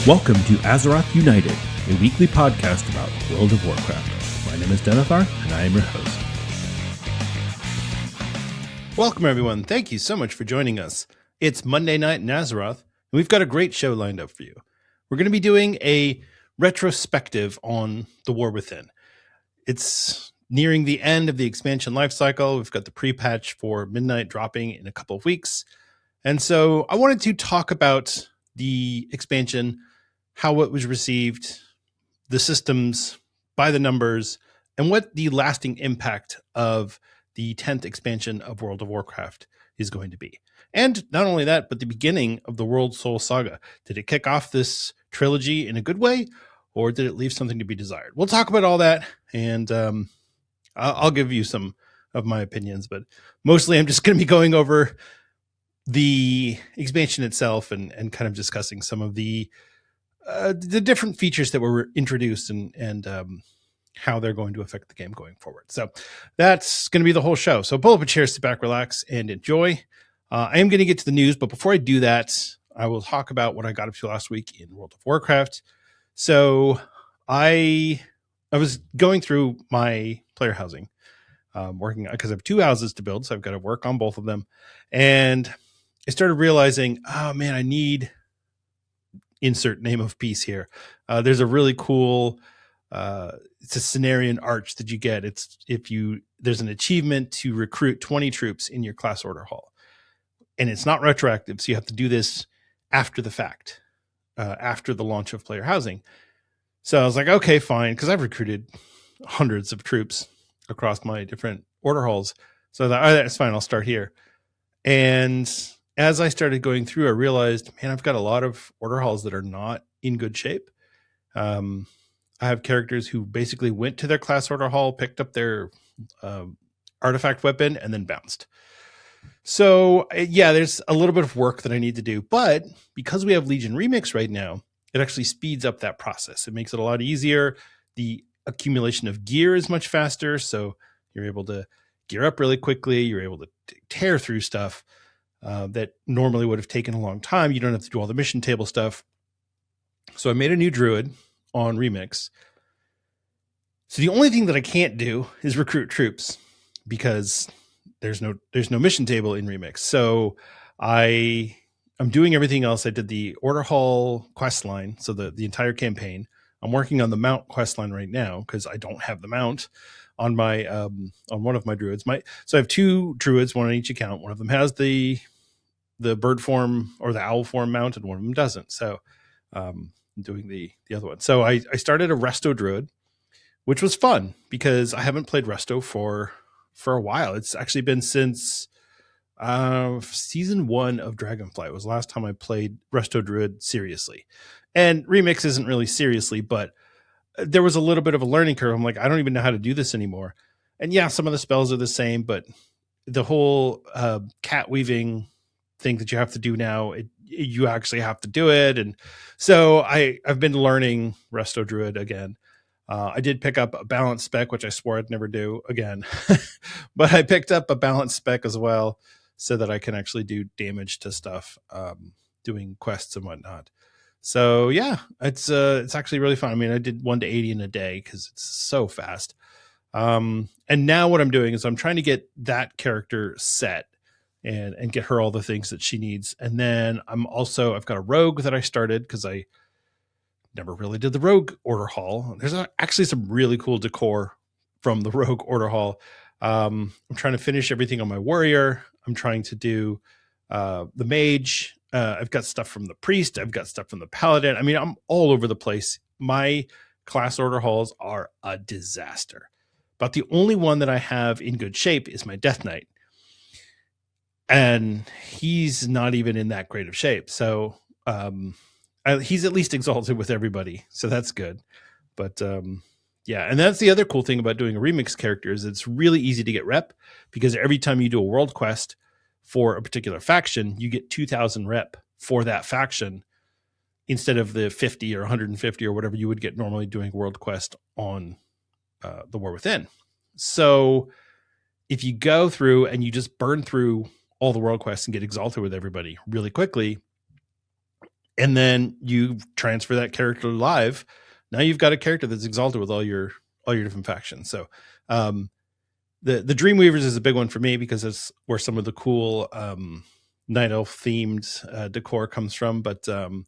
Welcome to Azeroth United, a weekly podcast about World of Warcraft. My name is Denethar, and I am your host. Welcome, everyone. Thank you so much for joining us. It's Monday night in Azeroth, and we've got a great show lined up for you. We're going to be doing a retrospective on the War Within. It's nearing the end of the expansion lifecycle. We've got the pre-patch for Midnight dropping in a couple of weeks. And so I wanted to talk about the expansion, how it was received, the systems, by the numbers, and what the lasting impact of the 10th expansion of World of Warcraft is going to be. And not only that, but the beginning of the World Soul Saga. Did it kick off this trilogy in a good way, or did it leave something to be desired? We'll talk about all that, and I'll give you some of my opinions, but mostly I'm just going to be going over the expansion itself and kind of discussing some of the different features that were introduced and how they're going to affect the game going forward. So that's going to be the whole show. So pull up a chair, sit back, relax, and enjoy. I am going to get to the news, but before I do that, I will talk about what I got up to last week in World of Warcraft. So I was going through my player housing, working because I have two houses to build, so I've got to work on both of them. And I started realizing, oh man, I need insert name of piece here. There's a really cool, it's a Cenarian arch that you get. There's an achievement to recruit 20 troops in your class order hall, and it's not retroactive. So you have to do this after the fact, after the launch of player housing. So I was like, okay, fine. Cause I've recruited hundreds of troops across my different order halls. So I thought, all right, that's fine. I'll start here. And as I started going through, I realized, man, I've got a lot of order halls that are not in good shape. I have characters who basically went to their class order hall, picked up their artifact weapon, and then bounced. So yeah, there's a little bit of work that I need to do, but because we have Legion Remix right now, it actually speeds up that process. It makes it a lot easier. The accumulation of gear is much faster, so you're able to gear up really quickly. You're able to tear through stuff that normally would have taken a long time. You don't have to do all the mission table stuff. So I made a new druid on Remix. So the only thing that I can't do is recruit troops because there's no mission table in Remix. So I'm doing everything else. I did the Order Hall quest line, so the entire campaign. I'm working on the Mount quest line right now because I don't have the Mount on my on one of my druids. So I have two druids, one on each account. One of them has the bird form or the owl form mount, and one of them doesn't. So I'm doing the other one. So I started a Resto druid, which was fun because I haven't played Resto for a while. It's actually been since season 1 of Dragonflight was the last time I played Resto druid seriously. And Remix isn't really seriously, but there was a little bit of a learning curve. I'm like, I don't even know how to do this anymore. And yeah, some of the spells are the same, but the whole cat weaving thing that you have to do now, you actually have to do it. And so I've been learning Resto druid again. I did pick up a balance spec, which I swore I'd never do again, but I picked up a balance spec as well so that I can actually do damage to stuff, doing quests and whatnot. So yeah, it's actually really fun. I mean, I did 1 to 80 in a day because it's so fast. And now what I'm doing is I'm trying to get that character set and get her all the things that she needs. And then I've got a rogue that I started because I never really did the rogue order hall. There's actually some really cool decor from the rogue order hall. I'm trying to finish everything on my warrior. I'm trying to do the mage. I've got stuff from the priest. I've got stuff from the paladin. I mean, I'm all over the place. My class order halls are a disaster. But the only one that I have in good shape is my Death Knight. And he's not even in that great of shape. So he's at least exalted with everybody. So that's good. But yeah, and that's the other cool thing about doing a remix character is it's really easy to get rep because every time you do a world quest for a particular faction, you get 2,000 rep for that faction instead of the 50 or 150 or whatever you would get normally doing world quest on the War Within. So if you go through and you just burn through all the world quests and get exalted with everybody really quickly, and then you transfer that character live. Now you've got a character that's exalted with all your different factions. So the Dreamweavers is a big one for me because it's where some of the cool Night Elf themed decor comes from. But the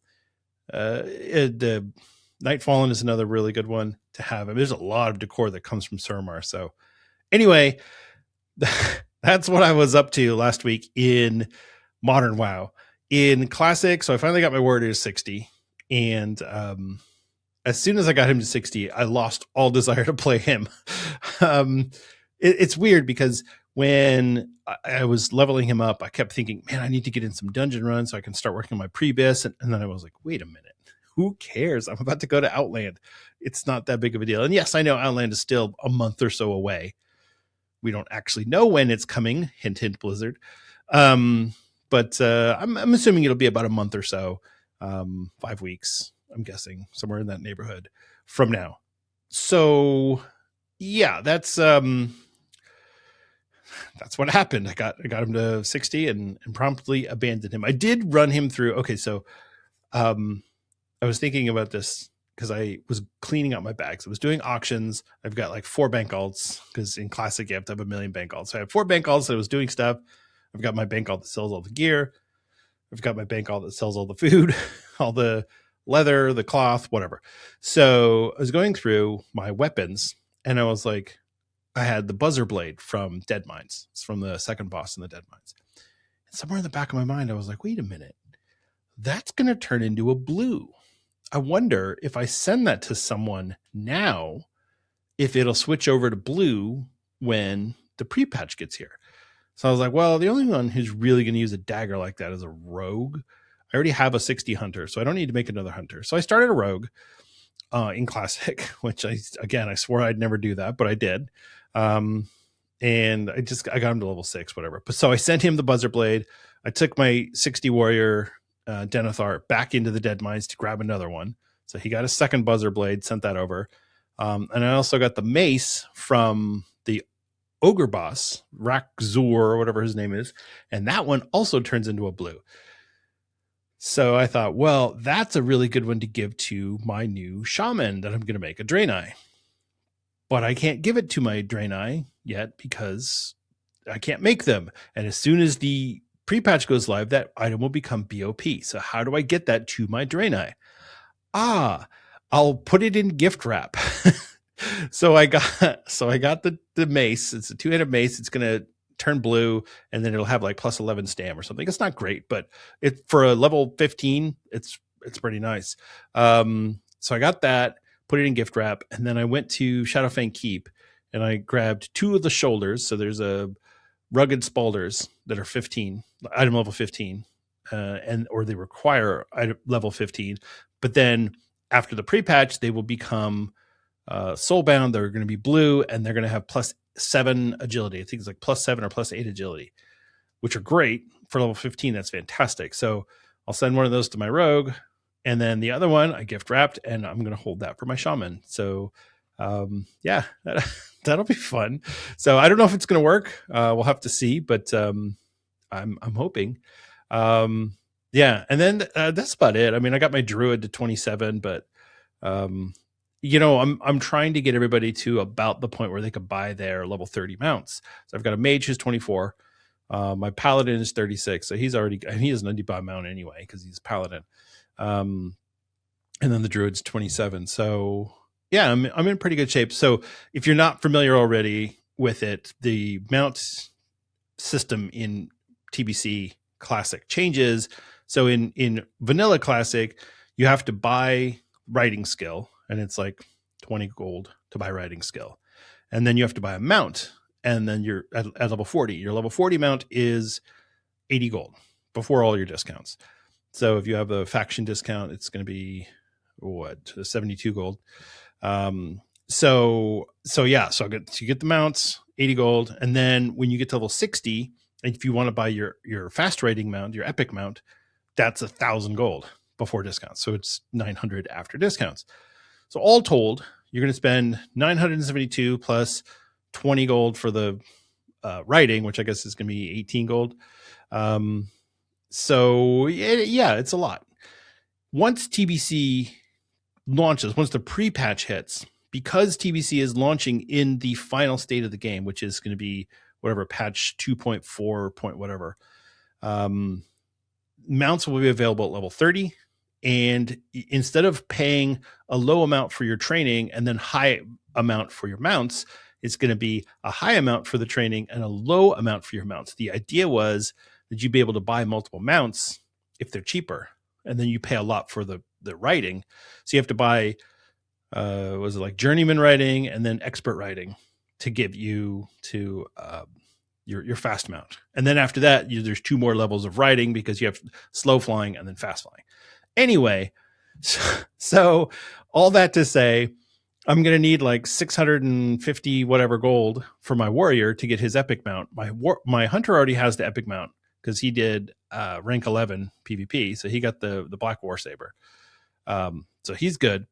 Nightfallen is another really good one to have. I mean, there's a lot of decor that comes from Suramar. So anyway, that's what I was up to last week in Modern WoW. In Classic, so I finally got my warrior to 60, and as soon as I got him to 60, I lost all desire to play him. It's weird because when I was leveling him up, I kept thinking, man, I need to get in some dungeon runs so I can start working on my pre-bis. And then I was like, wait a minute, who cares? I'm about to go to Outland. It's not that big of a deal. And yes, I know Outland is still a month or so away. We don't actually know when it's coming. Hint, hint, Blizzard. But I'm assuming it'll be about a month or so, 5 weeks, I'm guessing, somewhere in that neighborhood from now. So yeah, that's what happened. I got him to 60 and promptly abandoned him. I did run him through. Okay, so I was thinking about this because I was cleaning out my bags. I was doing auctions. I've got like 4 bank alts because in Classic you have to have 1 million bank alts. So I have 4 bank alts that I was doing stuff. I've got my bank alt that sells all the gear. I've got my bank alt that sells all the food, all the leather, the cloth, whatever. So I was going through my weapons and I was like, I had the buzzer blade from Dead Mines. It's from the second boss in the Dead Mines. And somewhere in the back of my mind, I was like, wait a minute, that's going to turn into a blue. I wonder if I send that to someone now, if it'll switch over to blue when the pre-patch gets here. So I was like, well, the only one who's really going to use a dagger like that is a rogue. I already have a 60 hunter, so I don't need to make another hunter. So I started a rogue in Classic, which I swore I'd never do that, but I did. And I got him to level 6, whatever. But so I sent him the buzzer blade. I took my 60 warrior Denethar back into the Dead Mines to grab another one. So he got a second buzzer blade, sent that over. And I also got the mace from the ogre boss, Rakzur, or whatever his name is, and that one also turns into a blue. So I thought, well, that's a really good one to give to my new shaman that I'm going to make, a Draenei. But I can't give it to my Draenei yet because I can't make them. And as soon as the pre-patch goes live, that item will become BOP. So how do I get that to my Draenei? I'll put it in gift wrap. So I got the mace. It's a 2-handed mace. It's going to turn blue, and then it'll have like plus 11 stam or something. It's not great, but it for a level 15, it's pretty nice. So I got that, put it in gift wrap, and then I went to Shadowfang Keep, and I grabbed 2 of the shoulders. So there's a rugged spalders that are 15, item level 15, or they require item level 15. But then after the pre-patch, they will become soulbound. They're going to be blue, and they're going to have plus 7 agility. I think it's like plus 7 or plus 8 agility, which are great for level 15. That's fantastic. So I'll send one of those to my rogue, and then the other one I gift wrapped, and I'm going to hold that for my shaman. So yeah, that'll be fun. So I don't know if it's going to work. We'll have to see, but I'm hoping. Yeah, and then that's about it. I mean, I got my druid to 27, but I'm trying to get everybody to about the point where they could buy their level 30 mounts. So I've got a mage who's 24. My paladin is 36. So he has an undebuy mount anyway, because he's paladin. And then the druid's 27. So yeah, I'm in pretty good shape. So if you're not familiar already with it, the mount system in TBC Classic changes. So in Vanilla Classic, you have to buy writing skill, and it's like 20 gold to buy writing skill. And then you have to buy a mount, and then you're at level 40. Your level 40 mount is 80 gold before all your discounts. So if you have a faction discount, it's going to be 72 gold. So you get the mounts, 80 gold. And then when you get to level 60, and if you want to buy your fast rating mount, your epic mount, that's 1,000 gold before discounts. So it's 900 after discounts. So all told, you're going to spend 972 plus 20 gold for the writing, which I guess is going to be 18 gold. So yeah, it's a lot. once TBC launches, once the pre-patch hits, because TBC is launching in the final state of the game, which is going to be whatever patch 2.4 point whatever, mounts will be available at level 30. And instead of paying a low amount for your training and then high amount for your mounts, it's going to be a high amount for the training and a low amount for your mounts. The idea was that you'd be able to buy multiple mounts if they're cheaper, and then you pay a lot for the riding. So you have to buy, was it like journeyman riding and then expert riding to give you to your fast mount. And then after that, there's 2 more levels of riding because you have slow flying and then fast flying. Anyway, so all that to say, I'm going to need like 650 whatever gold for my warrior to get his epic mount. My hunter already has the epic mount because he did rank 11 PvP. So he got the Black War Saber. So he's good.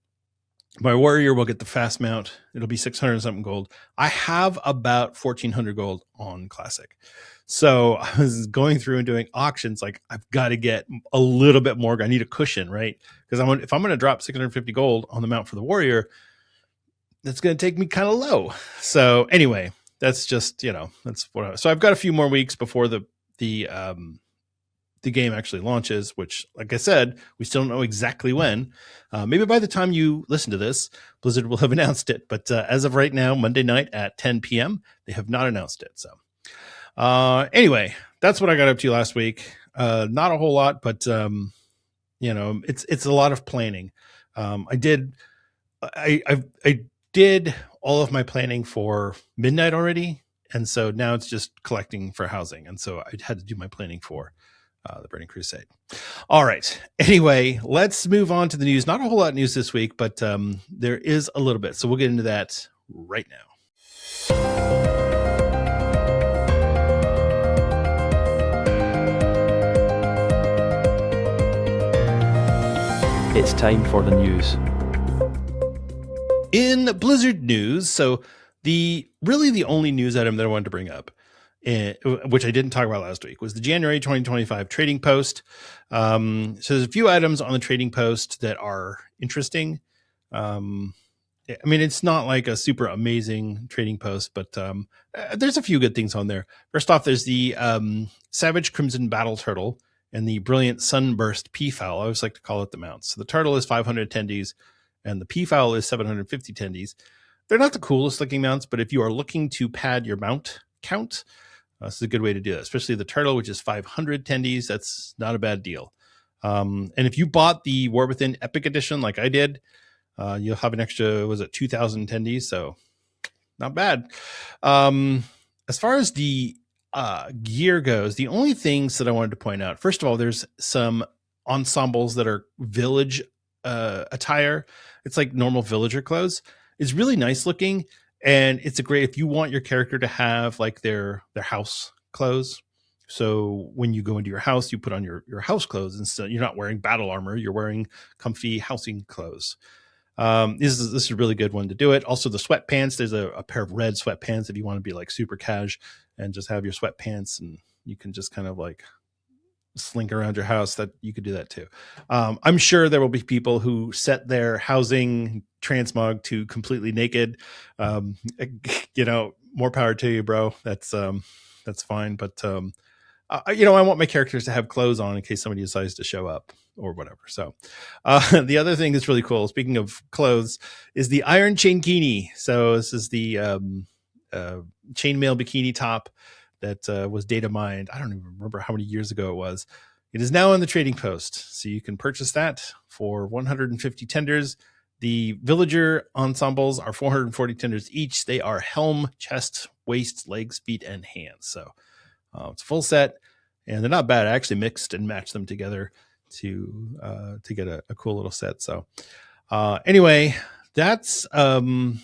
My warrior will get the fast mount. It'll be 600 something gold. I have about 1400 gold on classic. So I was going through and doing auctions. Like, I've got to get a little bit more. I need a cushion, right? Because if I'm going to drop 650 gold on the mount for the warrior, that's going to take me kind of low. So anyway, that's just, that's what so I've got a few more weeks before the game actually launches, which, like I said, we still don't know exactly when. Maybe by the time you listen to this, Blizzard will have announced it. But as of right now, Monday night at 10 p.m., they have not announced it. So anyway, that's what I got up to last week. Not a whole lot, but it's a lot of planning. I did all of my planning for midnight already, and so now it's just collecting for housing, and so I had to do my planning for the Burning Crusade. All right. Anyway, let's move on to the news. Not a whole lot of news this week, but there is a little bit, so we'll get into that right now. It's time for the news. In Blizzard news, so the only news item that I wanted to bring up, which I didn't talk about last week, was the January 2025 trading post. So there's a few items on the trading post that are interesting. I mean, it's not like a super amazing trading post, but there's a few good things on there. First off, there's the Savage Crimson Battle Turtle and the Brilliant Sunburst Peafowl. I always like to call it the mounts. So the turtle is 500 attendees and the peafowl is 750 attendees. They're not the coolest looking mounts, but if you are looking to pad your mount count, this is a good way to do that, especially the turtle, which is 500 attendees. That's not a bad deal. And if you bought the War Within Epic Edition like I did, you'll have an extra, 2,000 attendees, so not bad. As far as the gear goes, the only things that I wanted to point out, first of all, there's some ensembles that are village attire. It's like normal villager clothes. It's really nice looking, and it's a great, if you want your character to have like their house clothes. So when you go into your house, you put on your house clothes, and so you're not wearing battle armor, you're wearing comfy housing clothes. This is a really good one to do it. Also the sweatpants, there's a pair of red sweatpants if you want to be like super cash and just have your sweatpants and you can just kind of like slink around your house. That you could do that too. I'm sure there will be people who set their housing transmog to completely naked. More power to you, bro. That's fine. But I want my characters to have clothes on in case somebody decides to show up or whatever. So the other thing that's really cool, speaking of clothes, is the Iron Chainkini. So this is the chainmail bikini top that was data mined. I don't even remember how many years ago it was. It is now on the trading post. So you can purchase that for 150 tenders. The villager ensembles are 440 tenders each. They are helm, chest, waist, legs, feet, and hands. So it's a full set, and they're not bad. I actually mixed and matched them together to get a cool little set. So anyway, that's really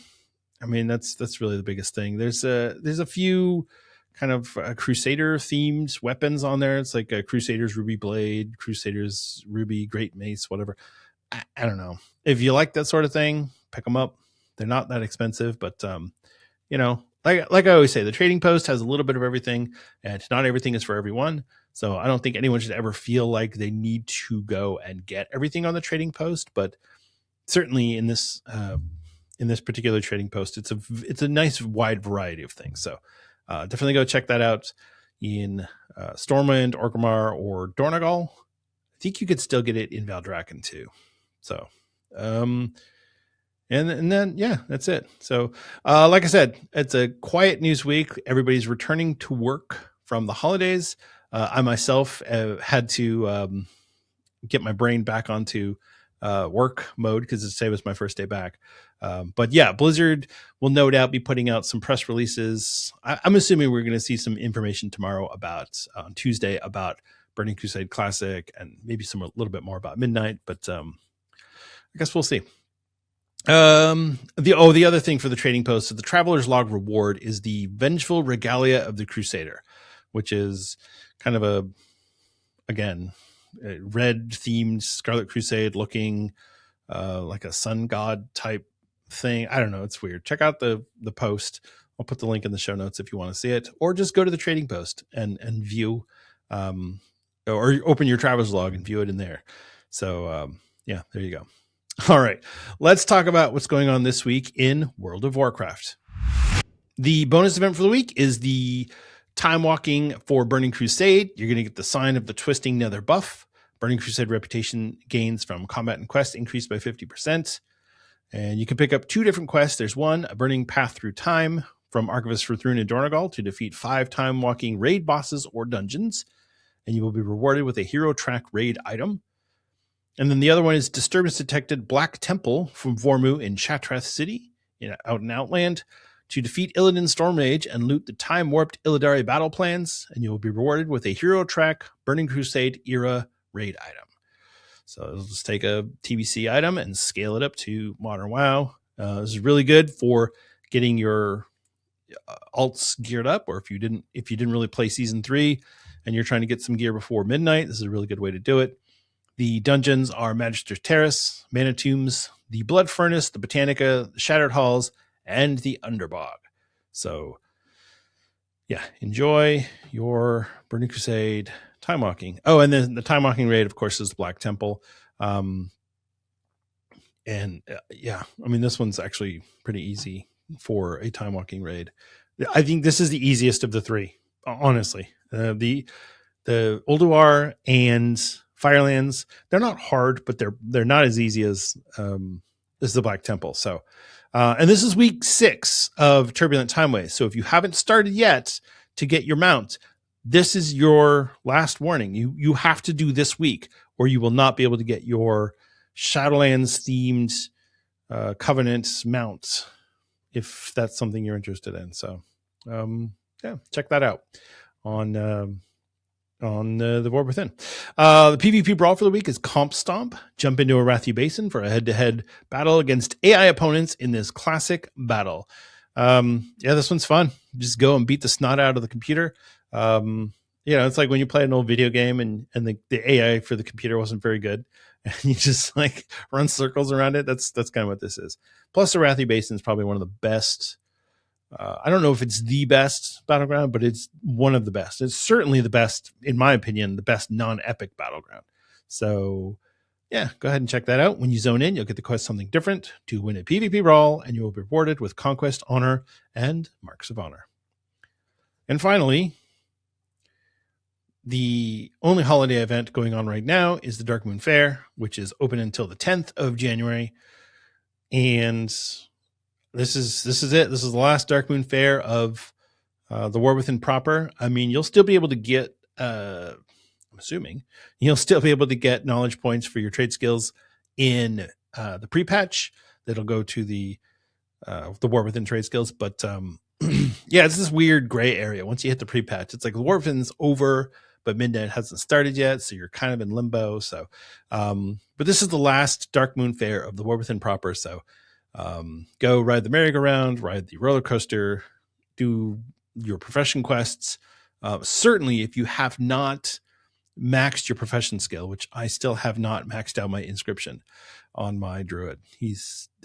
the biggest thing. There's a few kind of Crusader themed weapons on there. It's like a Crusader's Ruby Blade, Crusader's Ruby Great Mace, whatever. I don't know. If you like that sort of thing, pick them up. They're not that expensive, but like I always say, the trading post has a little bit of everything, and not everything is for everyone. So I don't think anyone should ever feel like they need to go and get everything on the trading post, but certainly in this particular trading post, it's a nice wide variety of things. So definitely go check that out in Stormwind, Orgrimmar, or Dornogal. I think you could still get it in Valdrakken too. So, and then yeah, that's it. So, like I said, it's a quiet news week. Everybody's returning to work from the holidays. I myself had to get my brain back onto work mode because today was my first day back. But yeah, Blizzard will no doubt be putting out some press releases. I'm assuming we're going to see some information tomorrow on Tuesday about Burning Crusade Classic, and maybe a little bit more about Midnight, but I guess we'll see. The other thing for the trading post, so the Traveler's Log reward is the Vengeful Regalia of the Crusader, which is kind of a red themed Scarlet Crusade looking like a sun god type thing. I don't know, it's weird. Check out the post. I'll put the link in the show notes if you want to see it, or just go to the trading post and view or open your Traveler's Log and view it in there. So yeah, there you go. All right, let's talk about what's going on this week in World of Warcraft. The bonus event for the week is the time walking for Burning Crusade. You're going to get the Sign of the Twisting Nether buff. Burning Crusade reputation gains from combat and quest increased by 50%. And you can pick up 2 different quests. There's one, a Burning Path Through Time from Archivist for Thrune and Dornogal to defeat 5 time walking raid bosses or dungeons. And you will be rewarded with a hero track raid item. And then the other one is Disturbance Detected Black Temple from Vormu in Shatrath City, out in Outland, to defeat Illidan Stormage and loot the time-warped Illidari battle plans, and you will be rewarded with a hero track Burning Crusade era raid item. So it'll just take a TBC item and scale it up to Modern WoW. This is really good for getting your alts geared up, or if you didn't really play Season 3 and you're trying to get some gear before midnight, this is a really good way to do it. The dungeons are Magister's Terrace, Mana Tombs, the Blood Furnace, the Botanica, the Shattered Halls, and the Underbog. So yeah, enjoy your Burning Crusade time walking. Oh, and then the time walking raid, of course, is the Black Temple. Yeah, I mean, this one's actually pretty easy for a time walking raid. I think this is the easiest of the 3, honestly. The Ulduar and Firelands, they're not hard, but they're not as easy as the Black Temple. So, and this is week 6 of Turbulent Timeways. So if you haven't started yet to get your mount, this is your last warning. You have to do this week, or you will not be able to get your Shadowlands themed Covenant mount if that's something you're interested in. So, yeah, check that out on the War Within. The PvP brawl for the week is Comp Stomp. Jump into Arathi Basin for a head-to-head battle against AI opponents in this classic battle. Yeah, this one's fun. Just go and beat the snot out of the computer. It's like when you play an old video game and the AI for the computer wasn't very good, and you just like run circles around it. That's kind of what this is. Plus, Arathi Basin is probably one of the best. I don't know if it's the best battleground, but it's one of the best. It's certainly the best, in my opinion, the best non-epic battleground. So, yeah, go ahead and check that out. When you zone in, you'll get the quest Something Different to win a PvP brawl, and you will be rewarded with Conquest, Honor, and Marks of Honor. And finally, the only holiday event going on right now is the Dark Moon Fair, which is open until the 10th of January. And this is it. This is the last Dark Moon Fair of the War Within proper. I mean, you'll still be able to get, I'm assuming, you'll still be able to get knowledge points for your trade skills in the pre-patch. That'll go to the War Within trade skills. But yeah, it's this weird gray area. Once you hit the pre-patch, it's like the War Within's over, but Midnight hasn't started yet, so you're kind of in limbo. So, but this is the last Dark Moon Fair of the War Within proper. So, go ride the merry-go-round, ride the roller coaster, do your profession quests. Certainly, if you have not maxed your profession skill, which I still have not maxed out my inscription on my druid,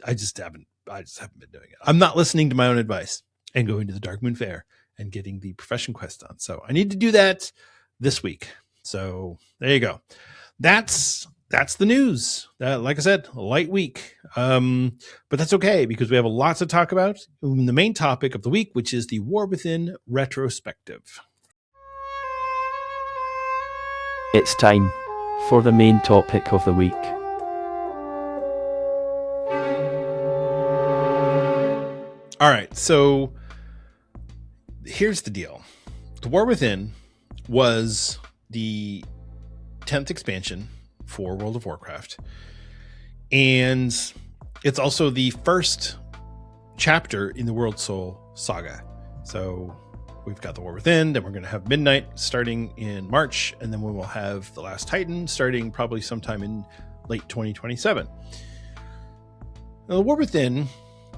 I just haven't been doing it. I'm not listening to my own advice and going to the Dark Moon Fair and getting the profession quest done. So I need to do that. this week. So there you go. That's the news. Like I said, a light week. But that's okay because we have a lot to talk about. The main topic of the week, which is the War Within retrospective. It's time for the main topic of the week. All right, so here's the deal. The War Within was the 10th expansion for World of Warcraft. And it's also the first chapter in the World Soul saga. So we've got the War Within, then we're going to have Midnight starting in March, and then we will have the Last Titan starting probably sometime in late 2027. Now, the War Within,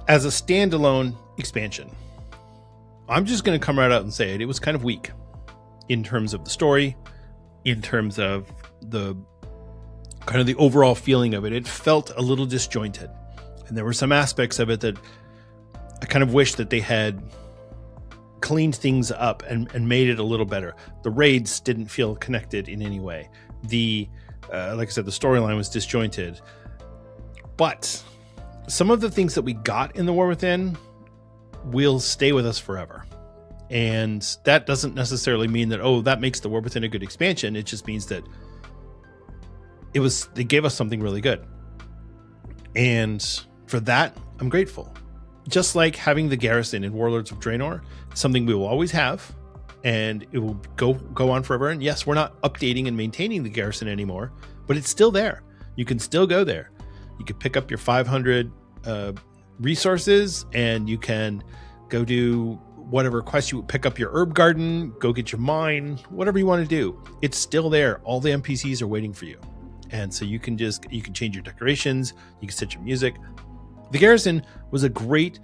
as a standalone expansion, I'm just going to come right out and say it was kind of weak in terms of the story, in terms of the kind of the overall feeling of it. It felt a little disjointed, and there were some aspects of it that I kind of wish that they had cleaned things up and made it a little better. The raids didn't feel connected in any way. Like I said, the storyline was disjointed, but some of the things that we got in the War Within will stay with us forever. And that doesn't necessarily mean that, that makes the War Within a good expansion. It just means that they gave us something really good. And for that, I'm grateful. Just like having the garrison in Warlords of Draenor, something we will always have, and it will go on forever. And yes, we're not updating and maintaining the garrison anymore, but it's still there. You can still go there. You can pick up your 500 resources, and you can go do whatever quest. You pick up your herb garden, go get your mine, whatever you want to do. It's still there. All the NPCs are waiting for you. And so you can change your decorations, you can set your music. The garrison was a great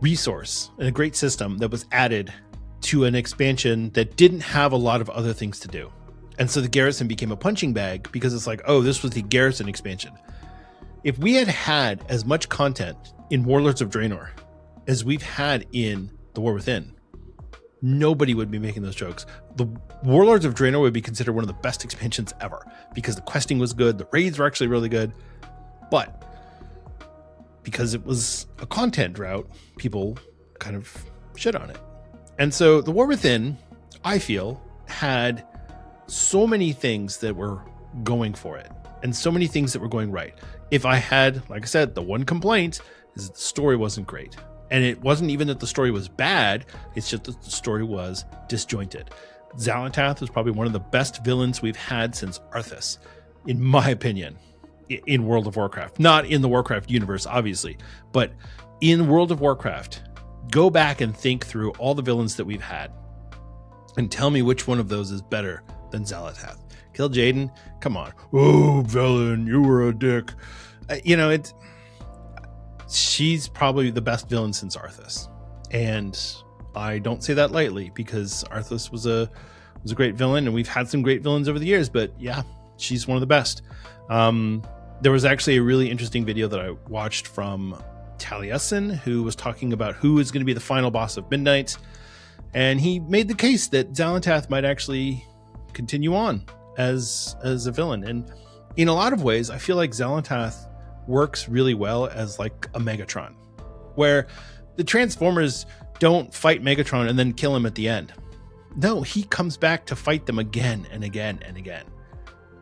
resource and a great system that was added to an expansion that didn't have a lot of other things to do. And so the garrison became a punching bag because it's like, this was the garrison expansion. If we had as much content in Warlords of Draenor as we've had in the War Within, nobody would be making those jokes. The Warlords of Draenor would be considered one of the best expansions ever because the questing was good, the raids were actually really good, but because it was a content drought, people kind of shit on it. And so the War Within, I feel, had so many things that were going for it and so many things that were going right. If I had, like I said, the one complaint is that the story wasn't great. And it wasn't even that the story was bad, it's just that the story was disjointed. Xal'atath is probably one of the best villains we've had since Arthas, in my opinion, in World of Warcraft. Not in the Warcraft universe, obviously, but in World of Warcraft, go back and think through all the villains that we've had and tell me which one of those is better than Xal'atath. Kill Jaden? Come on. Oh, villain, you were a dick. She's probably the best villain since Arthas. And I don't say that lightly because Arthas was a great villain, and we've had some great villains over the years, but yeah, she's one of the best. There was actually a really interesting video that I watched from Taliesin, who was talking about who is going to be the final boss of Midnight. And he made the case that Xal'atath might actually continue on as a villain. And in a lot of ways, I feel like Xal'atath works really well as like a Megatron, where the Transformers don't fight Megatron and then kill him at the end. No, he comes back to fight them again and again and again.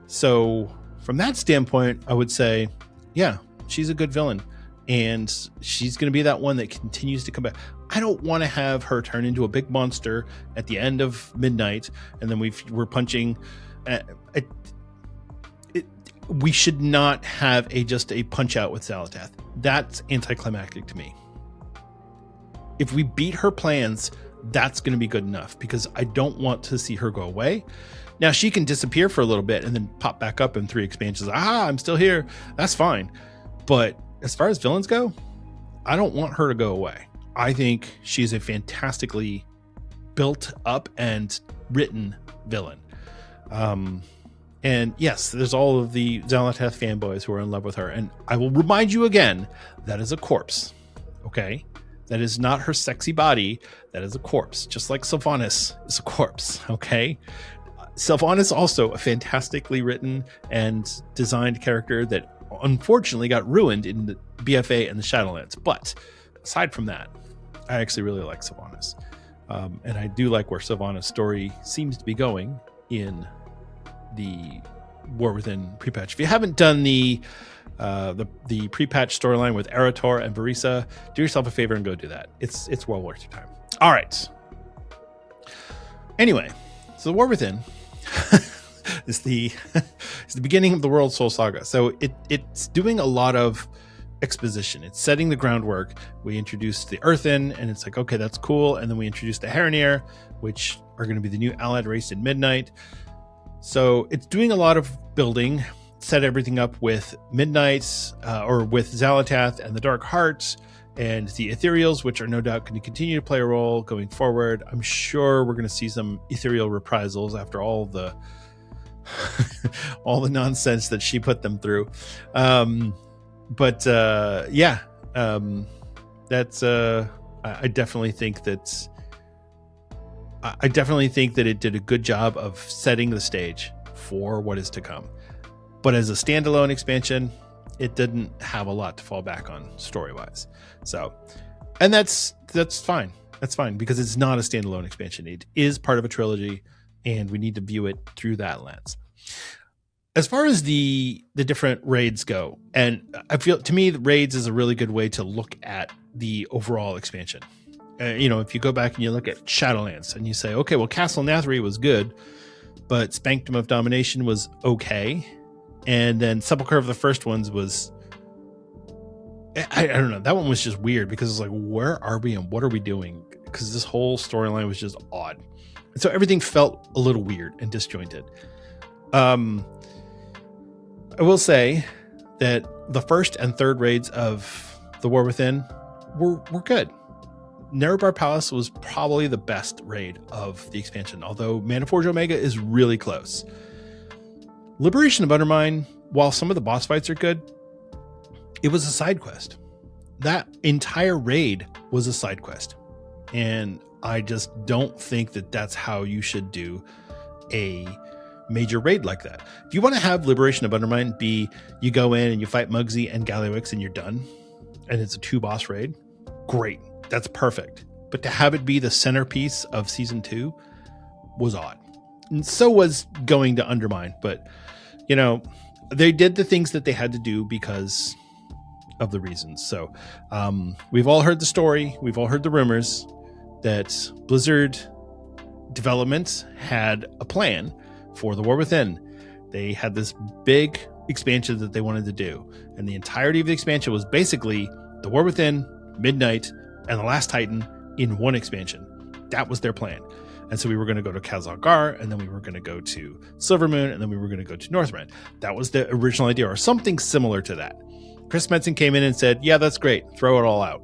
So from that standpoint, I would say, yeah, she's a good villain, and she's going to be that one that continues to come back. I don't want to have her turn into a big monster at the end of Midnight, and then we're punching. We should not have just a punch out with Xal'atath. That's anticlimactic to me. If we beat her plans, that's going to be good enough, because I don't want to see her go away. Now, she can disappear for a little bit and then pop back up in 3 expansions. I'm still here. That's fine. But as far as villains go, I don't want her to go away. I think she's a fantastically built up and written villain. And yes, there's all of the Xal'atath fanboys who are in love with her. And I will remind you again, that is a corpse. Okay? That is not her sexy body. That is a corpse. Just like Sylvanas is a corpse. Okay? Sylvanas also a fantastically written and designed character that unfortunately got ruined in the BFA and the Shadowlands. But aside from that, I actually really like Sylvanas. And I do like where Sylvanas' story seems to be going in the War Within pre-patch. If you haven't done the pre-patch storyline with Arator and Barisa, do yourself a favor and go do that. It's well worth your time. All right. Anyway, so the War Within is the beginning of the World Soul Saga. So it's doing a lot of exposition. It's setting the groundwork. We introduced the Earthen, and it's like, okay, that's cool. And then we introduced the Haranir, which are going to be the new allied race in Midnight. So it's doing a lot of building, set everything up with Midnights, or with Xalatath and the Dark Hearts, and the Ethereals, which are no doubt going to continue to play a role going forward. I'm sure we're going to see some Ethereal reprisals after all the all the nonsense that she put them through. That's I definitely think that it did a good job of setting the stage for what is to come. But as a standalone expansion, it didn't have a lot to fall back on story-wise. So, and that's fine. That's fine because it's not a standalone expansion. It is part of a trilogy, and we need to view it through that lens. As far as the different raids go, and I feel to me, the raids is a really good way to look at the overall expansion. If you go back and you look at Shadowlands and you say, okay, well, Castle Nathri was good, but Sanctum of Domination was okay. And then Sepulchre of the First Ones was, I don't know, that one was just weird because it's like, where are we and what are we doing? Because this whole storyline was just odd. And so everything felt a little weird and disjointed. I will say that the first and third raids of the War Within were good. Nerebar Palace was probably the best raid of the expansion, although Manaforge Omega is really close. Liberation of Undermine, while some of the boss fights are good, it was a side quest. That entire raid was a side quest. And I just don't think that that's how you should do a major raid like that. If you want to have Liberation of Undermine be you go in and you fight Muggsy and Gallywix and you're done, and it's a 2-boss raid, great. That's perfect. But to have it be the centerpiece of season 2 was odd. And so was going to Undermine. But, they did the things that they had to do because of the reasons. So we've all heard the story. We've all heard the rumors that Blizzard Development had a plan for the War Within. They had this big expansion that they wanted to do. And the entirety of the expansion was basically the War Within, Midnight, and the Last Titan in one expansion. That was their plan. And so we were going to go to Khazar, and then we were going to go to Silvermoon, and then we were going to go to Northrend. That was the original idea, or something similar to that. Chris Metzen came in and said, yeah, that's great. Throw it all out.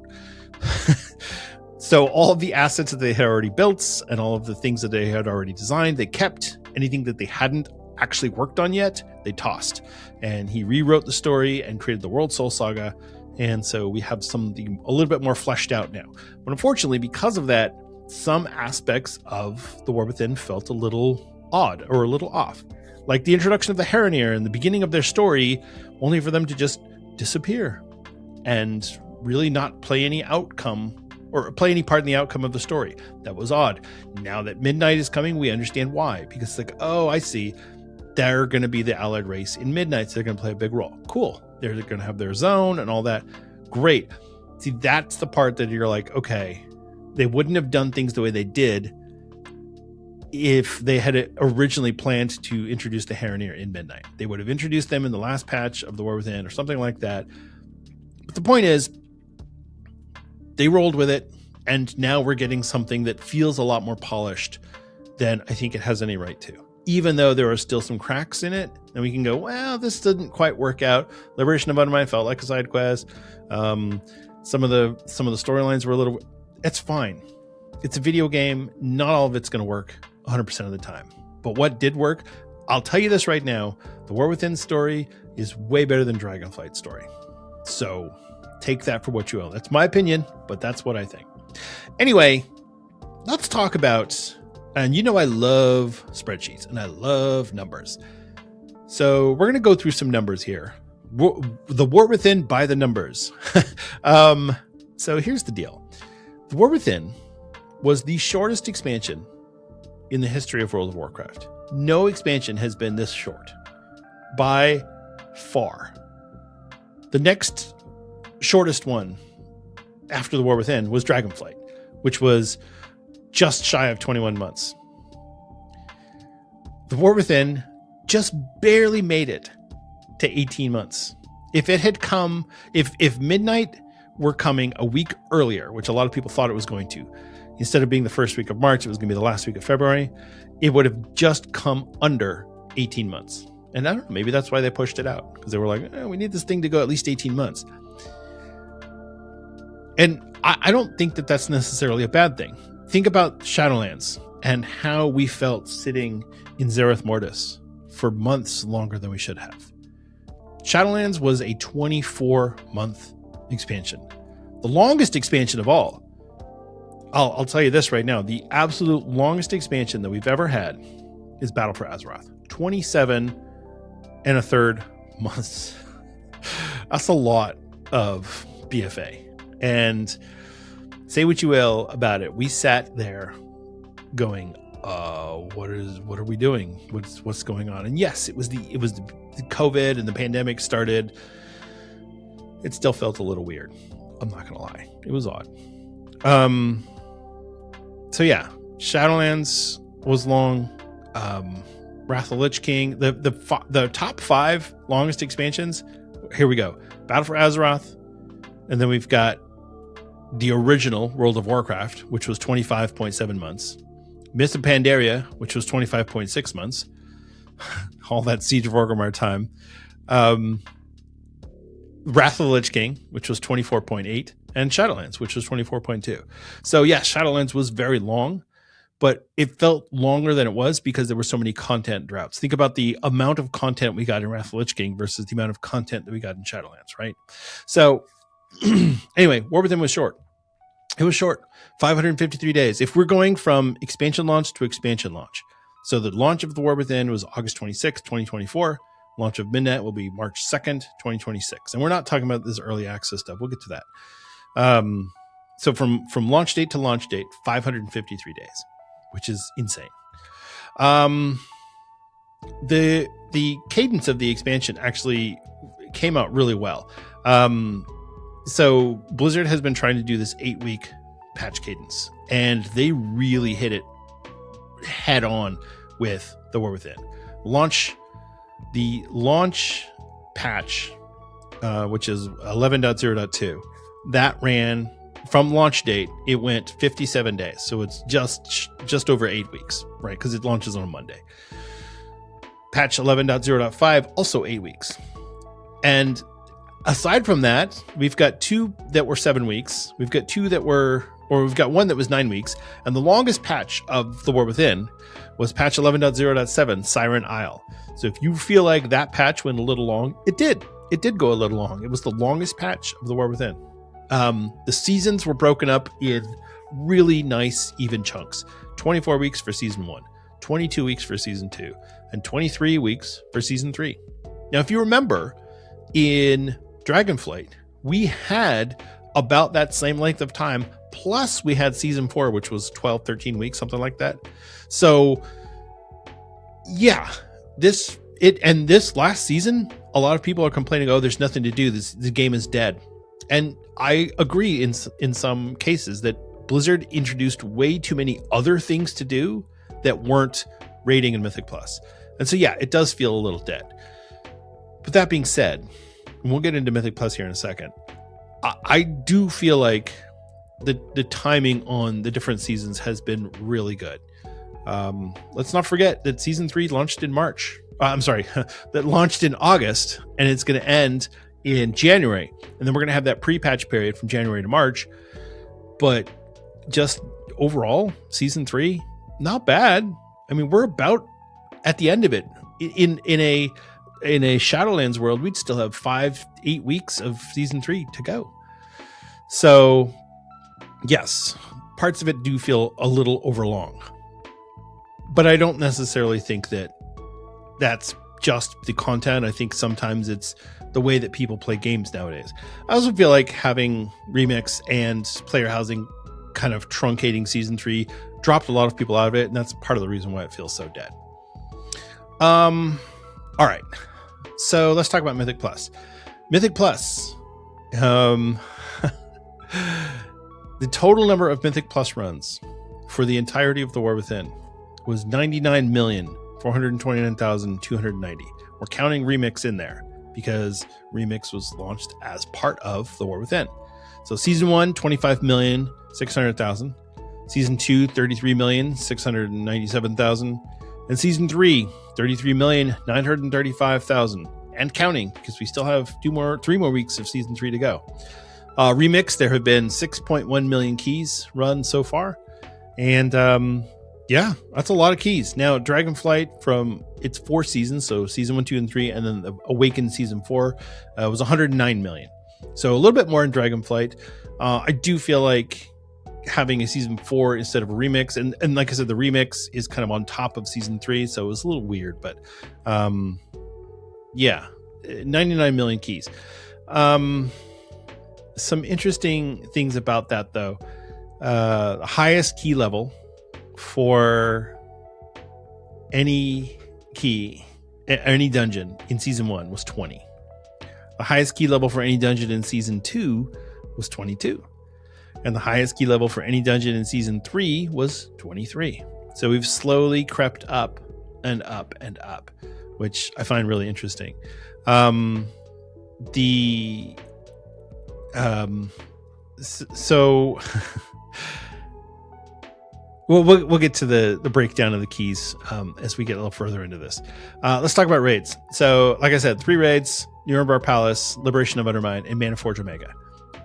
So all of the assets that they had already built and all of the things that they had already designed, they kept. Anything that they hadn't actually worked on yet, they tossed. And he rewrote the story and created the World Soul Saga. And so we have something a little bit more fleshed out now. But unfortunately, because of that, some aspects of the War Within felt a little odd or a little off. Like the introduction of the Haranir in the beginning of their story, only for them to just disappear and really not play any outcome or play any part in the outcome of the story. That was odd. Now that Midnight is coming, we understand why. Because it's like, oh, I see. They're going to be the allied race in Midnight, so they're going to play a big role. Cool. They're going to have their zone and all that. Great. See, that's the part that you're like, okay, they wouldn't have done things the way they did if they had originally planned to introduce the Haranir in Midnight. They would have introduced them in the last patch of the War Within or something like that. But the point is, they rolled with it, and now we're getting something that feels a lot more polished than I think it has any right to. Even though there are still some cracks in it, and we can go, well, this didn't quite work out. Liberation of Undermine felt like a side quest. Some of the storylines were a little. It's fine. It's a video game. Not all of it's going to work 100% of the time. But what did work, I'll tell you this right now: the War Within story is way better than Dragonflight's story. So take that for what you will. That's my opinion, but that's what I think. Anyway, let's talk about And you know I love spreadsheets and I love numbers. So we're going to go through some numbers here. The War Within by the numbers. So here's the deal. The War Within was the shortest expansion in the history of World of Warcraft. No expansion has been this short by far. The next shortest one after the War Within was Dragonflight, which was just shy of 21 months. The War Within just barely made it to 18 months. If it had come, if Midnight were coming a week earlier, which a lot of people thought it was going to, instead of being the first week of March, it was going to be the last week of February, it would have just come under 18 months. And I don't know, maybe that's why they pushed it out, because they were like, we need this thing to go at least 18 months. And I don't think that that's necessarily a bad thing. Think about Shadowlands and how we felt sitting in Zereth Mortis for months longer than we should have. Shadowlands was a 24-month expansion. The longest expansion of all. I'll tell you this right now. The absolute longest expansion that we've ever had is Battle for Azeroth. 27 and a third months. That's a lot of BFA. And say what you will about it. We sat there going, what are we doing? What's going on? And yes, it was the COVID and the pandemic started. It still felt a little weird. I'm not gonna lie. It was odd. So yeah, Shadowlands was long. Wrath of the Lich King, the top 5 longest expansions. Here we go. Battle for Azeroth, and then we've got the original World of Warcraft, which was 25.7 months. Myth of Pandaria, which was 25.6 months. All that Siege of Orgrimmar time. Wrath of the Lich King, which was 24.8, and Shadowlands, which was 24.2. So yeah, Shadowlands was very long, but it felt longer than it was because there were so many content droughts. Think about the amount of content we got in Wrath of the Lich King versus the amount of content that we got in Shadowlands, right? So anyway, War Within was short. It was short, 553 days. If we're going from expansion launch to expansion launch. So the launch of the War Within was August 26, 2024. Launch of Midnight will be March 2nd, 2026. And we're not talking about this early access stuff. We'll get to that. So from launch date to launch date, 553 days, which is insane. The cadence of the expansion actually came out really well. So Blizzard has been trying to do this 8-week patch cadence, and they really hit it head on with the War Within. The launch patch, which is 11.0.2, that ran from launch date. It went 57 days, so it's just over 8 weeks, right? Because it launches on a Monday. Patch 11.0.5 also 8 weeks, and aside from that, we've got 2 that were 7 weeks. We've got 2 that were, or we've got 1 that was 9 weeks. And the longest patch of the War Within was patch 11.0.7, Siren Isle. So if you feel like that patch went a little long, it did. It did go a little long. It was the longest patch of the War Within. The seasons were broken up in really nice, even chunks. 24 weeks for season 1, 22 weeks for season 2, and 23 weeks for season 3. Now, if you remember, in Dragonflight, we had about that same length of time, plus we had season 4, which was 12, 13 weeks, something like that. So yeah, this last season, a lot of people are complaining, oh, there's nothing to do, the game is dead. And I agree in some cases that Blizzard introduced way too many other things to do that weren't raiding and Mythic Plus. And so yeah, it does feel a little dead. But that being said, and we'll get into Mythic Plus here in a second, I do feel like the timing on the different seasons has been really good. Let's not forget that season 3 launched in March. That launched in August, and it's going to end in January. And then we're going to have that pre-patch period from January to March. But just overall, season 3, not bad. I mean, we're about at the end of it. In a Shadowlands world, we'd still have 5-8 weeks of season 3 to go. So yes, parts of it do feel a little overlong. But I don't necessarily think that that's just the content. I think sometimes it's the way that people play games nowadays. I also feel like having remix and player housing kind of truncating season 3 dropped a lot of people out of it, and that's part of the reason why it feels so dead. All right, so let's talk about Mythic Plus. Mythic Plus, the total number of Mythic Plus runs for the entirety of the War Within was 99,429,290. We're counting Remix in there because Remix was launched as part of the War Within. So Season 1, 25,600,000. Season 2, 33,697,000. And Season 3, 33,935,000. And counting, because we still have 3 more weeks of Season 3 to go. Remix, there have been 6.1 million keys run so far. And yeah, that's a lot of keys. Now, Dragonflight, from its 4 seasons, so Season 1, 2, and 3, and then the Awakened Season 4, was 109 million. So a little bit more in Dragonflight. I do feel like having a Season 4 instead of a remix, and like I said, the remix is kind of on top of Season 3, so it was a little weird, but yeah, 99 million keys. Some interesting things about that, though. The highest key level for any dungeon in Season 1 was 20. The highest key level for any dungeon in Season 2 was 22. And the highest key level for any dungeon in Season 3 was 23. So we've slowly crept up and up and up, which I find really interesting. So we'll get to the breakdown of the keys as we get a little further into this. Let's talk about raids. So, like I said, 3 raids: Nuremberg Palace, Liberation of Undermine, and Manaforge Omega.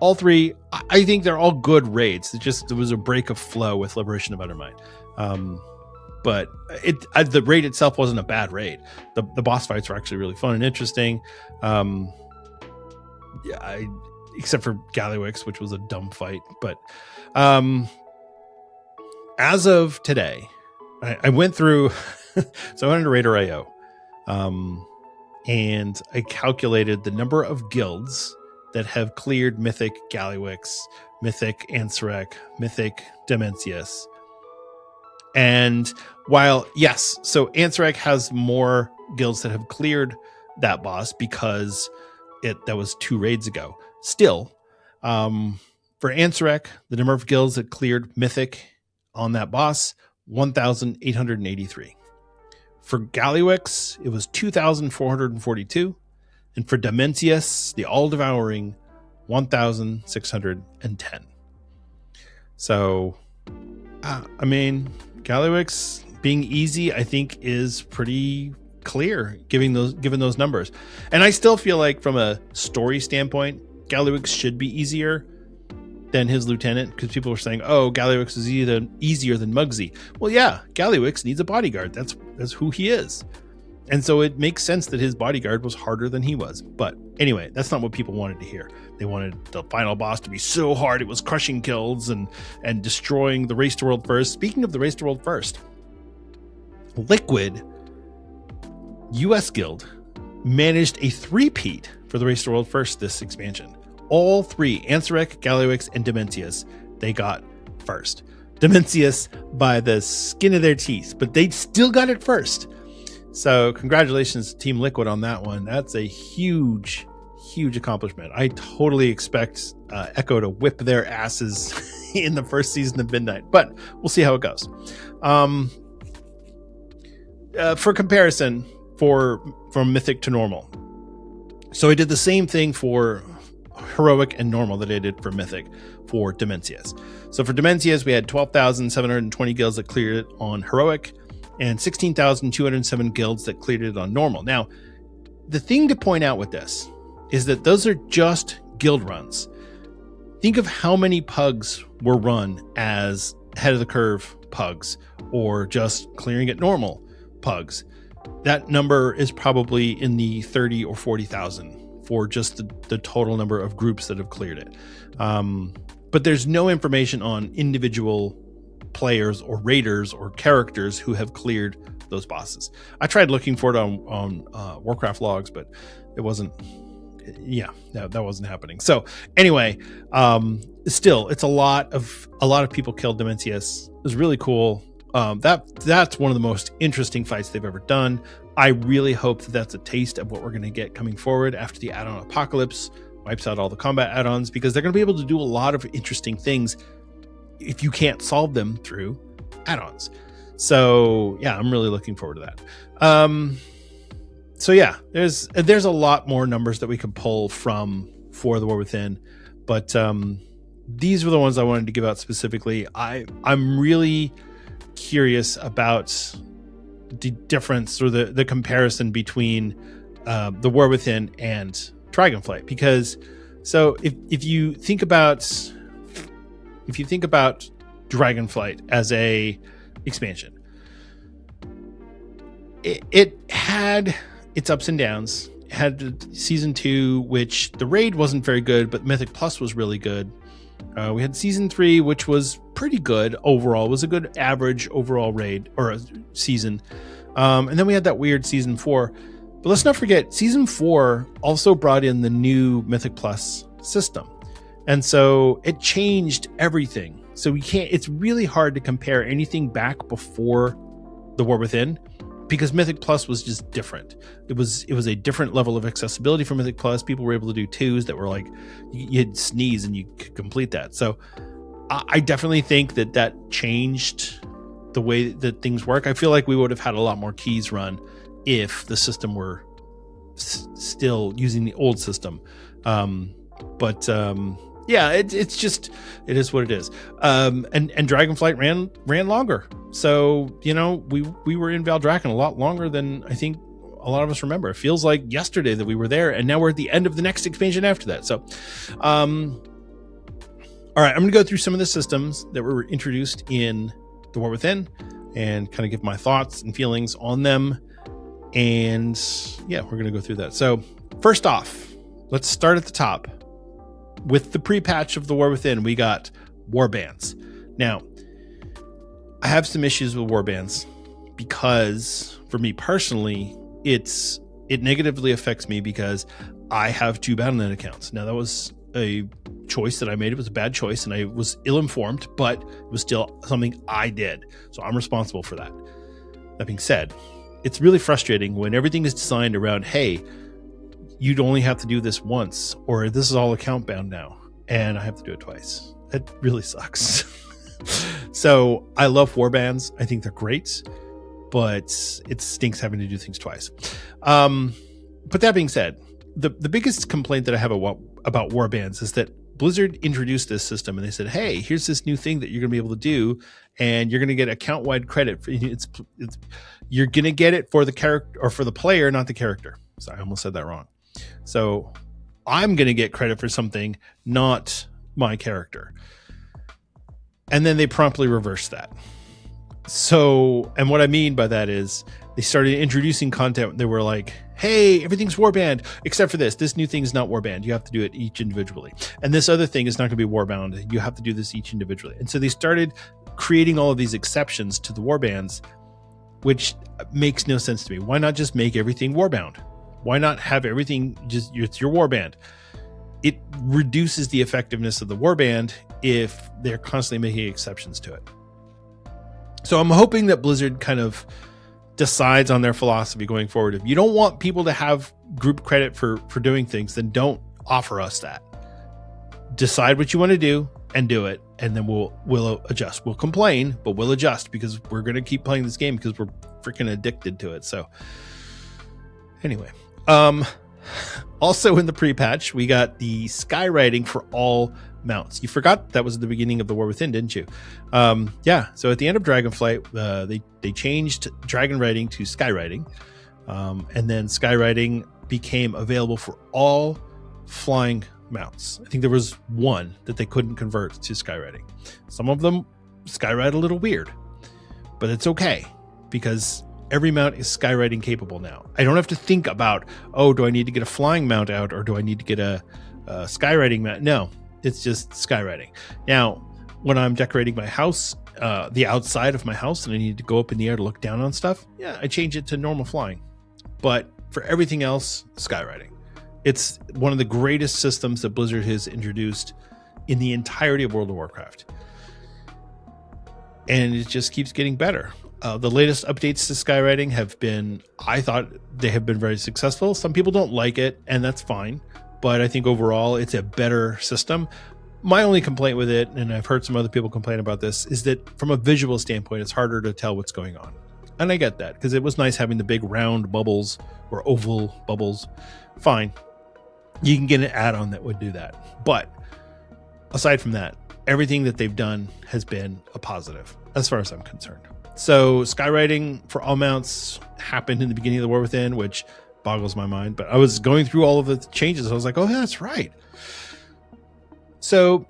All 3, I think they're all good raids. There was a break of flow with Liberation of Undermine. But the raid itself wasn't a bad raid. The boss fights were actually really fun and interesting. Except for Gallywix, which was a dumb fight. But as of today, I went through, so I went into Raider.io, and I calculated the number of guilds that have cleared Mythic Gallywix, Mythic Ansarek, Mythic Demencius. And while, yes, so Ansarek has more guilds that have cleared that boss because that was 2 raids ago. Still, for Ansarek, the number of guilds that cleared Mythic on that boss, 1,883. For Gallywix, it was 2,442. And for Demencius, the All-Devouring, 1,610. So, I mean, Gallywix being easy, I think, is pretty clear, given those numbers. And I still feel like, from a story standpoint, Gallywix should be easier than his lieutenant, because people were saying, oh, Gallywix is easier than Muggsy. Well, yeah, Gallywix needs a bodyguard. That's who he is. And so it makes sense that his bodyguard was harder than he was. But anyway, that's not what people wanted to hear. They wanted the final boss to be so hard it was crushing kills and destroying the Race to World First. Speaking of the Race to World First, Liquid US Guild managed a 3-peat for the Race to World First this expansion. All 3, Ansarek, Gallywix, and Demencius, they got first. Demencius by the skin of their teeth, but they still got it first. So congratulations to Team Liquid on that one. That's a huge, huge accomplishment. I totally expect Echo to whip their asses in the first season of Midnight, but we'll see how it goes. For comparison, from Mythic to Normal. So I did the same thing for Heroic and Normal that I did for Mythic for Demencius. So for Demencius, we had 12,720 guilds that cleared it on Heroic, and 16,207 guilds that cleared it on Normal. Now, the thing to point out with this is that those are just guild runs. Think of how many pugs were run as head of the curve pugs, or just clearing at normal pugs. That number is probably in the 30 or 40,000 for just the total number of groups that have cleared it. But there's no information on individual players or raiders or characters who have cleared those bosses. I tried looking for it on Warcraft logs, but it wasn't. Yeah, that wasn't happening. So anyway, still, it's a lot of people killed Dementius. It was really cool. That's one of the most interesting fights they've ever done. I really hope that that's a taste of what we're going to get coming forward after the add-on apocalypse wipes out all the combat add-ons, because they're going to be able to do a lot of interesting things if you can't solve them through add-ons. So yeah, I'm really looking forward to that. So yeah, there's a lot more numbers that we could pull from for the War Within, but these were the ones I wanted to give out specifically. I'm really curious about the difference or the comparison between the War Within and Dragonflight, because so if you think about Dragonflight as a expansion, it had its ups and downs. It had season 2, which the raid wasn't very good, but Mythic Plus was really good. We had season 3, which was pretty good overall. It was a good average overall raid or a season. And then we had that weird season 4. But let's not forget, season 4 also brought in the new Mythic Plus system. And so it changed everything. So it's really hard to compare anything back before the War Within, because Mythic Plus was just different. It was a different level of accessibility for Mythic Plus. People were able to do 2s that were like, you'd sneeze and you could complete that. So I definitely think that changed the way that things work. I feel like we would have had a lot more keys run if the system were still using the old system. Yeah, it is what it is. And Dragonflight ran longer. So, we were in Valdrakken a lot longer than I think a lot of us remember. It feels like yesterday that we were there, and now we're at the end of the next expansion after that. So, all right, I'm going to go through some of the systems that were introduced in the War Within and kind of give my thoughts and feelings on them. And yeah, we're going to go through that. So first off, let's start at the top. With the pre-patch of the War Within, we got warbands. Now, I have some issues with warbands because for me personally, it negatively affects me because I have 2 Battle.net accounts. Now, that was a choice that I made. It was a bad choice and I was ill-informed, but it was still something I did. So I'm responsible for that. That being said, it's really frustrating when everything is designed around, hey, you'd only have to do this once, or this is all account bound now, and I have to do it twice. It really sucks. So I love warbands. I think they're great, but it stinks having to do things twice. But that being said, the biggest complaint that I have about warbands is that Blizzard introduced this system and they said, hey, here's this new thing that you're going to be able to do, and you're going to get account-wide credit. You're going to get it for the character or for the player, not the character. Sorry, I almost said that wrong. So I'm going to get credit for something, not my character. And then they promptly reversed that. So, and what I mean by that is they started introducing content. They were like, hey, everything's warband except for this. This new thing is not warband. You have to do it each individually. And this other thing is not going to be warbound. You have to do this each individually. And so they started creating all of these exceptions to the warbands, which makes no sense to me. Why not just make everything warbound? Why not have everything just it's your warband? It reduces the effectiveness of the warband if they're constantly making exceptions to it. So I'm hoping that Blizzard kind of decides on their philosophy going forward. If you don't want people to have group credit for doing things, then don't offer us that. Decide what you want to do and do it, and then we'll adjust. We'll complain, but we'll adjust because we're going to keep playing this game because we're freaking addicted to it. So anyway, also in the pre-patch, we got the skywriting for all mounts. You forgot that was at the beginning of the War Within, didn't you? Yeah. So at the end of Dragonflight, they changed dragon riding to skywriting, and then skywriting became available for all flying mounts. I think there was one that they couldn't convert to skywriting. Some of them skyride a little weird, but it's okay because every mount is skywriting capable now. I don't have to think about, oh, do I need to get a flying mount out or do I need to get a skywriting mount? No, it's just skywriting. Now, when I'm decorating my house, the outside of my house, and I need to go up in the air to look down on stuff, yeah, I change it to normal flying. But for everything else, skywriting. It's one of the greatest systems that Blizzard has introduced in the entirety of World of Warcraft. And it just keeps getting better. The latest updates to skywriting have been, I thought they have been very successful. Some people don't like it, and that's fine. But I think overall, it's a better system. My only complaint with it, and I've heard some other people complain about this, is that from a visual standpoint, it's harder to tell what's going on. And I get that, because it was nice having the big round bubbles or oval bubbles. Fine. You can get an add-on that would do that. But aside from that, everything that they've done has been a positive, as far as I'm concerned. So skywriting for all mounts happened in the beginning of the War Within, which boggles my mind. But I was going through all of the changes. I was like, oh, yeah, that's right. So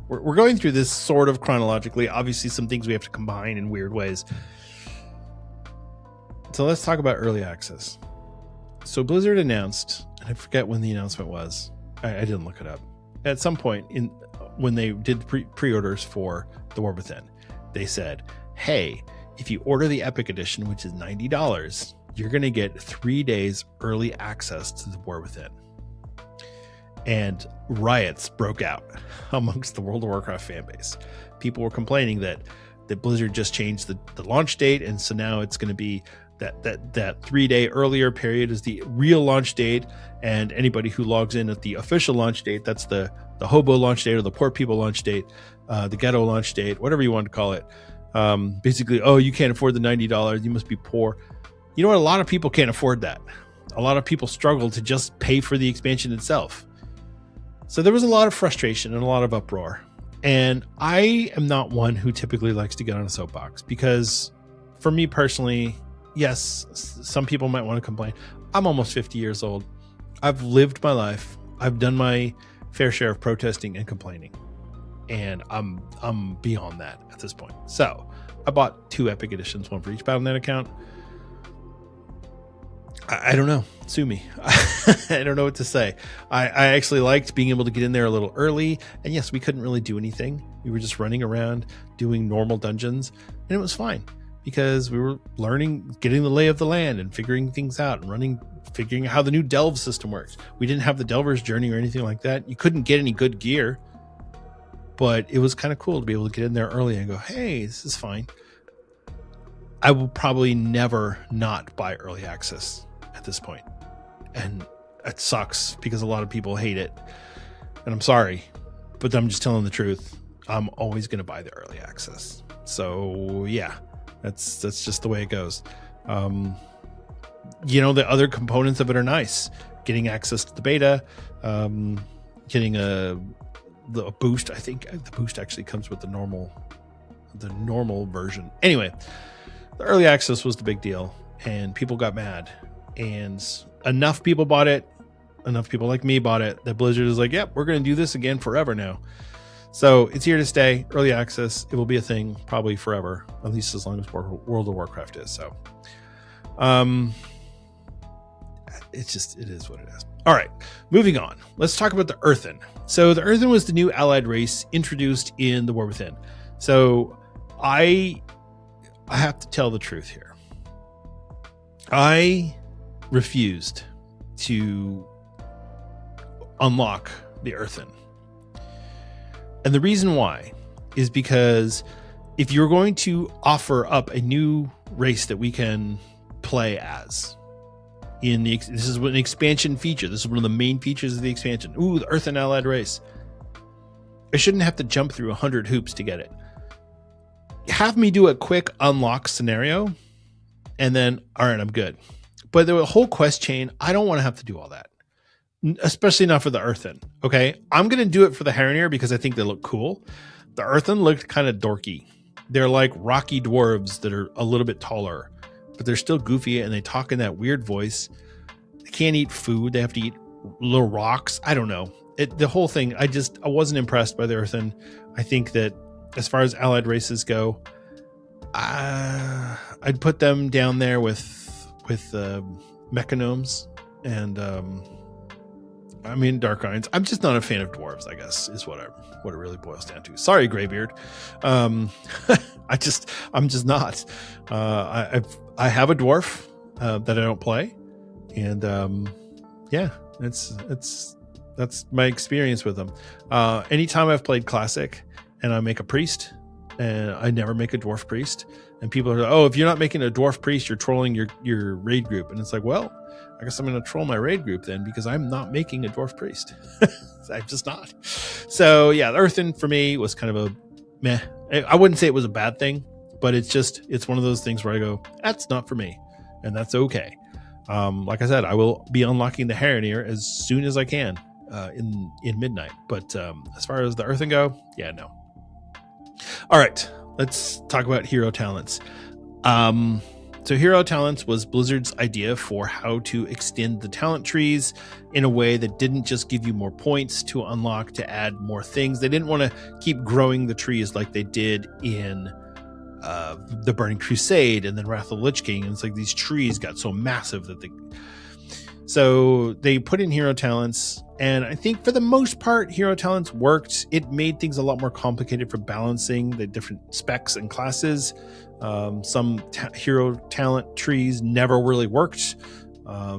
we're going through this sort of chronologically. Obviously, some things we have to combine in weird ways. So let's talk about early access. So Blizzard announced, and I forget when the announcement was. I didn't look it up. At some point when they did pre-orders for the War Within, they said, hey, if you order the Epic Edition, which is $90, you're going to get 3 days early access to the War Within. And riots broke out amongst the World of Warcraft fan base. People were complaining that Blizzard just changed the launch date, and so now it's going to be that 3 day earlier period is the real launch date, and anybody who logs in at the official launch date, that's the hobo launch date or the poor people launch date, the ghetto launch date, whatever you want to call it. Basically, oh, you can't afford the $90, you must be poor. You know what? A lot of people can't afford that. A lot of people struggle to just pay for the expansion itself. So there was a lot of frustration and a lot of uproar. And I am not one who typically likes to get on a soapbox, because for me personally, yes, some people might want to complain. I'm almost 50 years old. I've lived my life. I've done my fair share of protesting and complaining. And I'm beyond that at this point. So I bought 2 Epic Editions, one for each Battle.net account. I don't know. Sue me. I don't know what to say. I actually liked being able to get in there a little early. And yes, we couldn't really do anything. We were just running around doing normal dungeons. And it was fine, because we were learning, getting the lay of the land and figuring things out and figuring out how the new Delve system works. We didn't have the Delver's Journey or anything like that. You couldn't get any good gear. But it was kind of cool to be able to get in there early and go, hey, this is fine. I will probably never not buy early access at this point. And it sucks because a lot of people hate it. And I'm sorry, but I'm just telling the truth. I'm always going to buy the early access. So yeah, that's just the way it goes. The other components of it are nice. Getting access to the beta, getting the boost. I think the boost actually comes with the normal version. Anyway, the early access was the big deal, and people got mad. And enough people bought it, enough people like me bought it, that Blizzard is like, yep, we're going to do this again forever now. So it's here to stay. Early access, it will be a thing probably forever, at least as long as World of Warcraft is. So it is what it is. All right, moving on. Let's talk about the Earthen. So the Earthen was the new allied race introduced in the War Within. So I have to tell the truth here. I refused to unlock the Earthen. And the reason why is because if you're going to offer up a new race that we can play as, this is an expansion feature. This is one of the main features of the expansion. Ooh, the Earthen allied race. I shouldn't have to jump through 100 hoops to get it. Have me do a quick unlock scenario, and then, all right, I'm good. But the whole quest chain, I don't want to have to do all that, especially not for the Earthen. Okay, I'm going to do it for the Harrenir because I think they look cool. The Earthen looked kind of dorky. They're like rocky dwarves that are a little bit taller, but they're still goofy, and they talk in that weird voice. They can't eat food. They have to eat little rocks. I don't know. The whole thing, I wasn't impressed by the Earthen. I think that as far as allied races go, I'd put them down there with mechanomes and I mean, Dark Irons. I'm just not a fan of dwarves, I guess, is what it really boils down to. Sorry, Greybeard. I'm just not. I have a dwarf that I don't play, and yeah, that's my experience with them. Anytime I've played Classic and I make a priest, and I never make a dwarf priest, and people are like, oh, if you're not making a dwarf priest, you're trolling your raid group. And it's like, well, I guess I'm going to troll my raid group then, because I'm not making a dwarf priest. I'm just not. So yeah, the Earthen for me was kind of a meh. I wouldn't say it was a bad thing, but it's one of those things where I go, that's not for me, and that's okay. Like I said, I will be unlocking the Harrenir as soon as I can in midnight. But as far as the Earthen go, yeah, no. All right, let's talk about hero talents. So hero talents was Blizzard's idea for how to extend the talent trees in a way that didn't just give you more points to unlock to add more things. They didn't want to keep growing the trees like they did in the Burning Crusade and then Wrath of the Lich King. And it's like these trees got so massive that so they put in hero talents, and I think for the most part, hero talents worked. It made things a lot more complicated for balancing the different specs and classes. Some hero talent trees never really worked.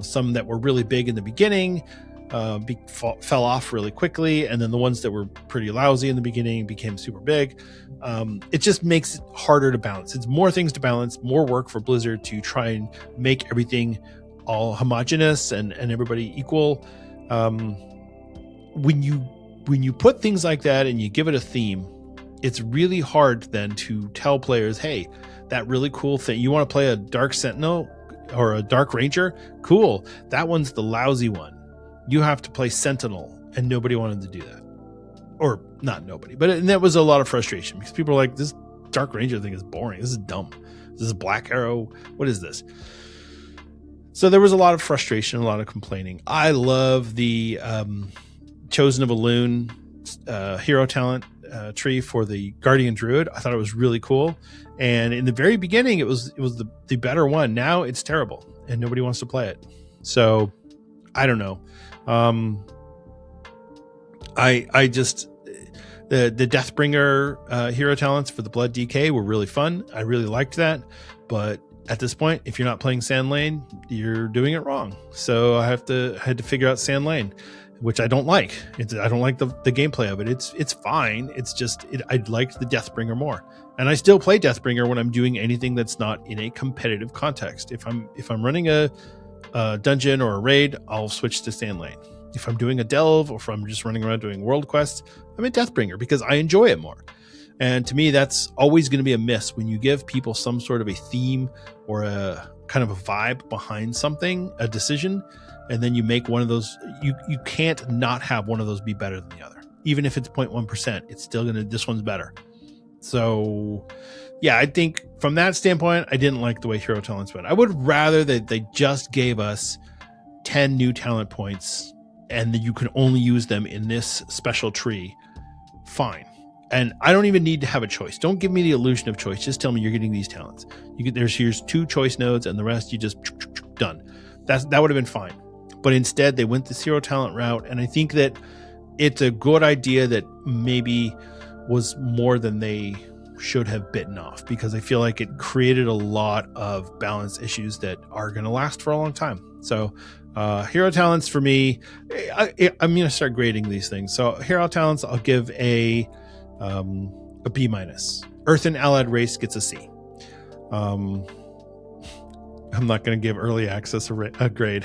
Some that were really big in the beginning fell off really quickly, and then the ones that were pretty lousy in the beginning became super big. It just makes it harder to balance. It's more things to balance, more work for Blizzard to try and make everything all homogenous and everybody equal. When you put things like that and you give it a theme, it's really hard then to tell players, hey, that really cool thing, you want to play a Dark Sentinel or a Dark Ranger? Cool. That one's the lousy one. You have to play Sentinel, and nobody wanted to do that. Or not nobody, but that was a lot of frustration because people are like, this Dark Ranger thing is boring. This is dumb. This is Black Arrow. What is this? So there was a lot of frustration, a lot of complaining. I love the Chosen of Elune hero talent tree for the Guardian Druid. I thought it was really cool. And in the very beginning, it was the better one. Now it's terrible and nobody wants to play it. So I don't know. I just the Deathbringer hero talents for the Blood DK were really fun. I really liked that, but at this point, if you're not playing Sand Lane, you're doing it wrong. So I had to figure out Sand Lane, which I don't like. I don't like the gameplay of it. It's fine. It's just I liked the Deathbringer more, and I still play Deathbringer when I'm doing anything that's not in a competitive context. If I'm running a dungeon or a raid, I'll switch to Sand Lane. If I'm doing a delve or if I'm just running around doing world quests, I'm in Deathbringer because I enjoy it more. And to me, that's always going to be a miss when you give people some sort of a theme or a kind of a vibe behind something, a decision, and then you make one of those. You can't not have one of those be better than the other. Even if it's 0.1%, it's still this one's better. So yeah, I think from that standpoint, I didn't like the way hero talents went. I would rather that they just gave us 10 new talent points and that you can only use them in this special tree. Fine. And I don't even need to have a choice. Don't give me the illusion of choice. Just tell me you're getting these talents. Here's 2 choice nodes, and the rest you just done. That would have been fine. But instead, they went the hero talent route, and I think that it's a good idea that maybe was more than they should have bitten off, because I feel like it created a lot of balance issues that are going to last for a long time. So hero talents for me, I'm going to start grading these things. So hero talents, I'll give a B-. Earthen allied race gets a C. I'm not going to give early access a grade.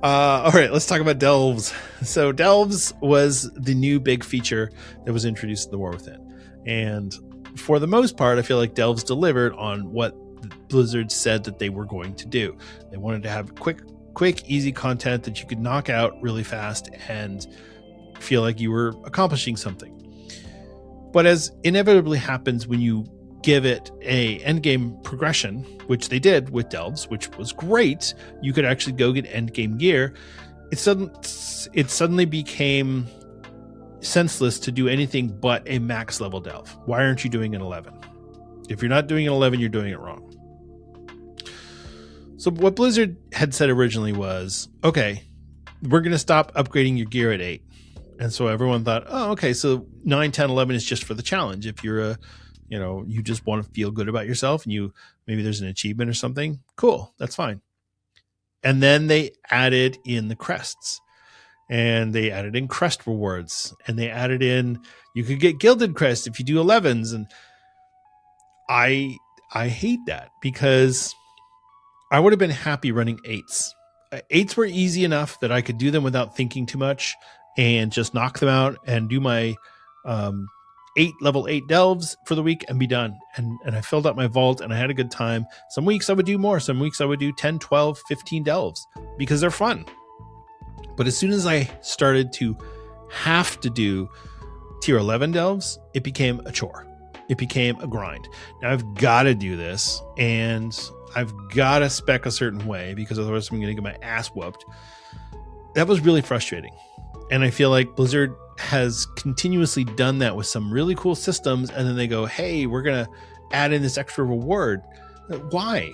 All right, let's talk about delves. So delves was the new big feature that was introduced in the War Within. And for the most part, I feel like delves delivered on what Blizzard said that they were going to do. They wanted to have quick, easy content that you could knock out really fast and feel like you were accomplishing something. But as inevitably happens when you give it a endgame progression, which they did with delves, which was great, you could actually go get endgame gear. It suddenly became senseless to do anything but a max level delve. Why aren't you doing an 11? If you're not doing an 11, you're doing it wrong. So what Blizzard had said originally was, okay, we're going to stop upgrading your gear at 8. And so everyone thought, oh, okay, so 9, 10, 11 is just for the challenge. If you're you just want to feel good about yourself and maybe there's an achievement or something, cool, that's fine. And then they added in the crests, and they added in crest rewards, and they added in, you could get gilded crest if you do 11s. And I hate that, because I would have been happy running 8s. 8s were easy enough that I could do them without thinking too much and just knock them out and do my level 8 delves for the week and be done. And I filled up my vault and I had a good time. Some weeks I would do more. Some weeks I would do 10, 12, 15 delves because they're fun. But as soon as I started to have to do tier 11 delves, it became a chore. It became a grind. Now I've got to do this, and I've got to spec a certain way, because otherwise I'm going to get my ass whooped. That was really frustrating. And I feel like Blizzard has continuously done that with some really cool systems, and then they go, hey, we're going to add in this extra reward. Why?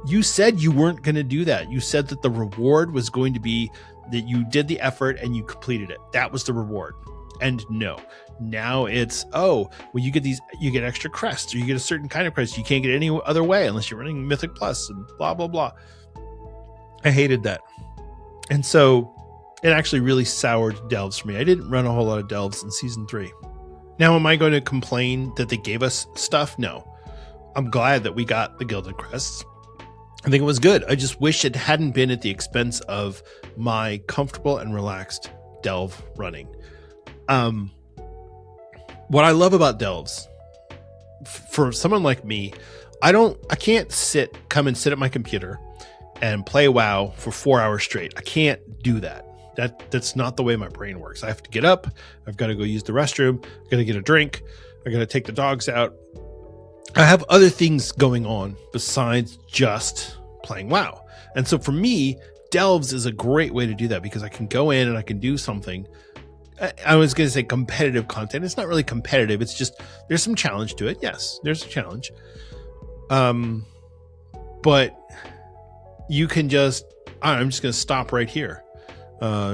You said you weren't going to do that. You said that the reward was going to be that you did the effort and you completed it. That was the reward. And no, now it's, oh, well, you get extra crests, or you get a certain kind of crest you can't get any other way unless you're running Mythic Plus and blah, blah, blah. I hated that. And so it actually really soured delves for me. I didn't run a whole lot of delves in season 3. Now, am I going to complain that they gave us stuff? No. I'm glad that we got the Gilded Crests. I think it was good. I just wish it hadn't been at the expense of my comfortable and relaxed delve running. What I love about delves, for someone like me, I can't come and sit at my computer and play WoW for 4 hours straight. I can't do that. That's not the way my brain works. I have to get up. I've got to go use the restroom. I've got to get a drink. I've got to take the dogs out. I have other things going on besides just playing WoW. And so for me, delves is a great way to do that, because I can go in and I can do something. I was going to say competitive content. It's not really competitive. It's just, there's some challenge to it. Yes, there's a challenge. But you can just, I'm just going to stop right here.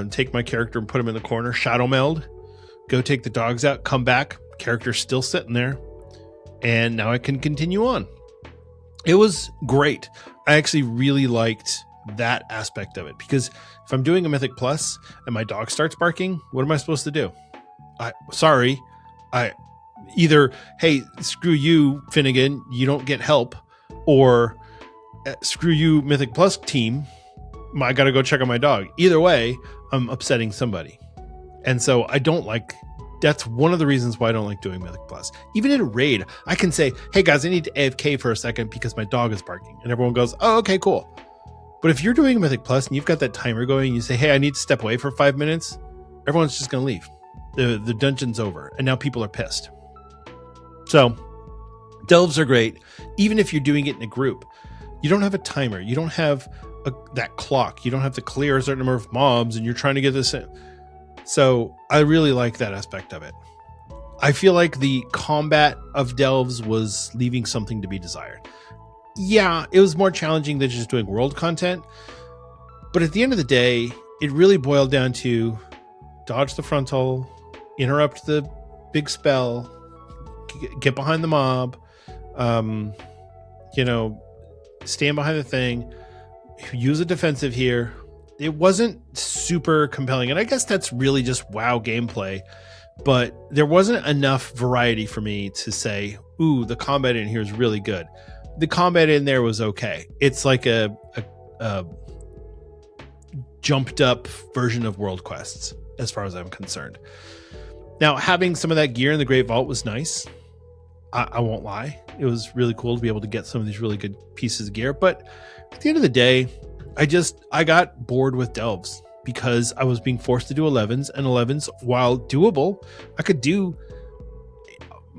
Take my character and put him in the corner, shadow meld, go take the dogs out, come back, character's still sitting there, and now I can continue on. It was great. I actually really liked that aspect of it, because if I'm doing a Mythic Plus and my dog starts barking, what am I supposed to do? Either, hey, screw you, Finnegan, you don't get help, or screw you, Mythic Plus team, I got to go check on my dog. Either way, I'm upsetting somebody. And so that's one of the reasons why I don't like doing Mythic Plus. Even in a raid, I can say, hey guys, I need to AFK for a second because my dog is barking. And everyone goes, oh, okay, cool. But if you're doing Mythic Plus and you've got that timer going, and you say, hey, I need to step away for 5 minutes, everyone's just going to leave. The dungeon's over. And now people are pissed. So delves are great. Even if you're doing it in a group, you don't have a timer. You don't have that clock. You don't have to clear a certain number of mobs and you're trying to get this in. So I really like that aspect of it. I feel like the combat of delves was leaving something to be desired. Yeah, it was more challenging than just doing world content. But at the end of the day, it really boiled down to dodge the frontal, interrupt the big spell, get behind the mob, stand behind the thing, use a defensive here. It wasn't super compelling. And I guess that's really just WoW gameplay. But there wasn't enough variety for me to say, ooh, the combat in here is really good. The combat in there was okay. It's like a jumped up version of World Quests, as far as I'm concerned. Now, having some of that gear in the Great Vault was nice. I won't lie. It was really cool to be able to get some of these really good pieces of gear. But at the end of the day, I got bored with delves because I was being forced to do 11s, and 11s, while doable, I could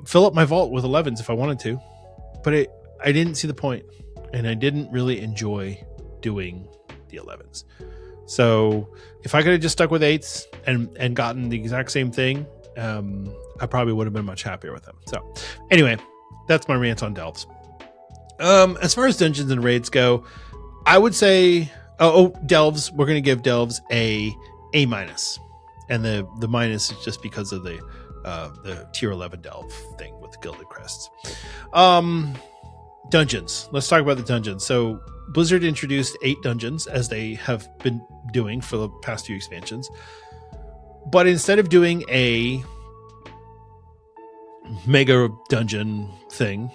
fill up my vault with 11s if I wanted to, but I didn't see the point, and I didn't really enjoy doing the 11s. So if I could have just stuck with 8s and gotten the exact same thing, I probably would have been much happier with them. So anyway, that's my rant on delves. As far as dungeons and raids go, I would say, delves, we're going to give delves a A minus, and the minus is just because of the tier 11 delve thing with the gilded crests. Dungeons. Let's talk about the dungeons. So Blizzard introduced 8 dungeons, as they have been doing for the past few expansions. But instead of doing a mega dungeon thing,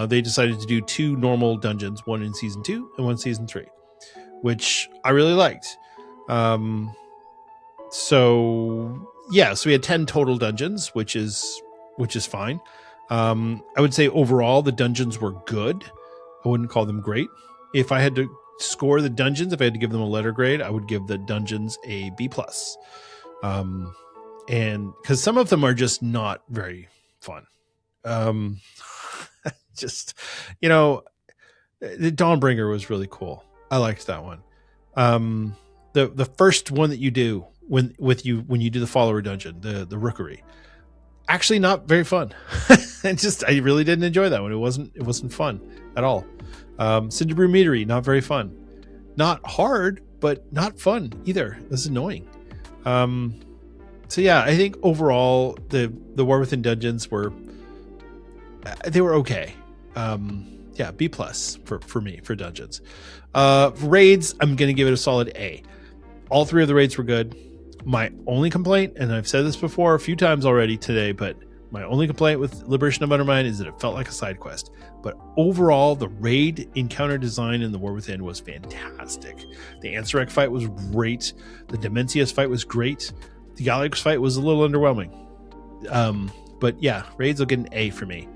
they decided to do 2 normal dungeons, one in season 2 and one in season 3, which I really liked. So we had 10 total dungeons, which is fine. I would say overall the dungeons were good. I wouldn't call them great. If I had to score the dungeons, if I had to give them a letter grade, I would give the dungeons a B+. And because some of them are just not very fun. Just, the Dawnbringer was really cool. I liked that one. The first one that you do when you do the follower dungeon, the Rookery, actually not very fun. I really didn't enjoy that one. It wasn't fun at all. Cinderbrew Meadery, not very fun. Not hard, but not fun either. It was annoying. I think overall the War Within dungeons were okay. B+ for me for dungeons. Raids, I'm going to give it a solid A. All 3 of the raids were good. My only complaint, and I've said this before a few times already today, but my only complaint with Liberation of Undermine is that it felt like a side quest. But overall, the raid encounter design in the War Within was fantastic. The Ansarek fight was great. The Demencius fight was great. The Galix fight was a little underwhelming. But yeah, raids will get an A for me.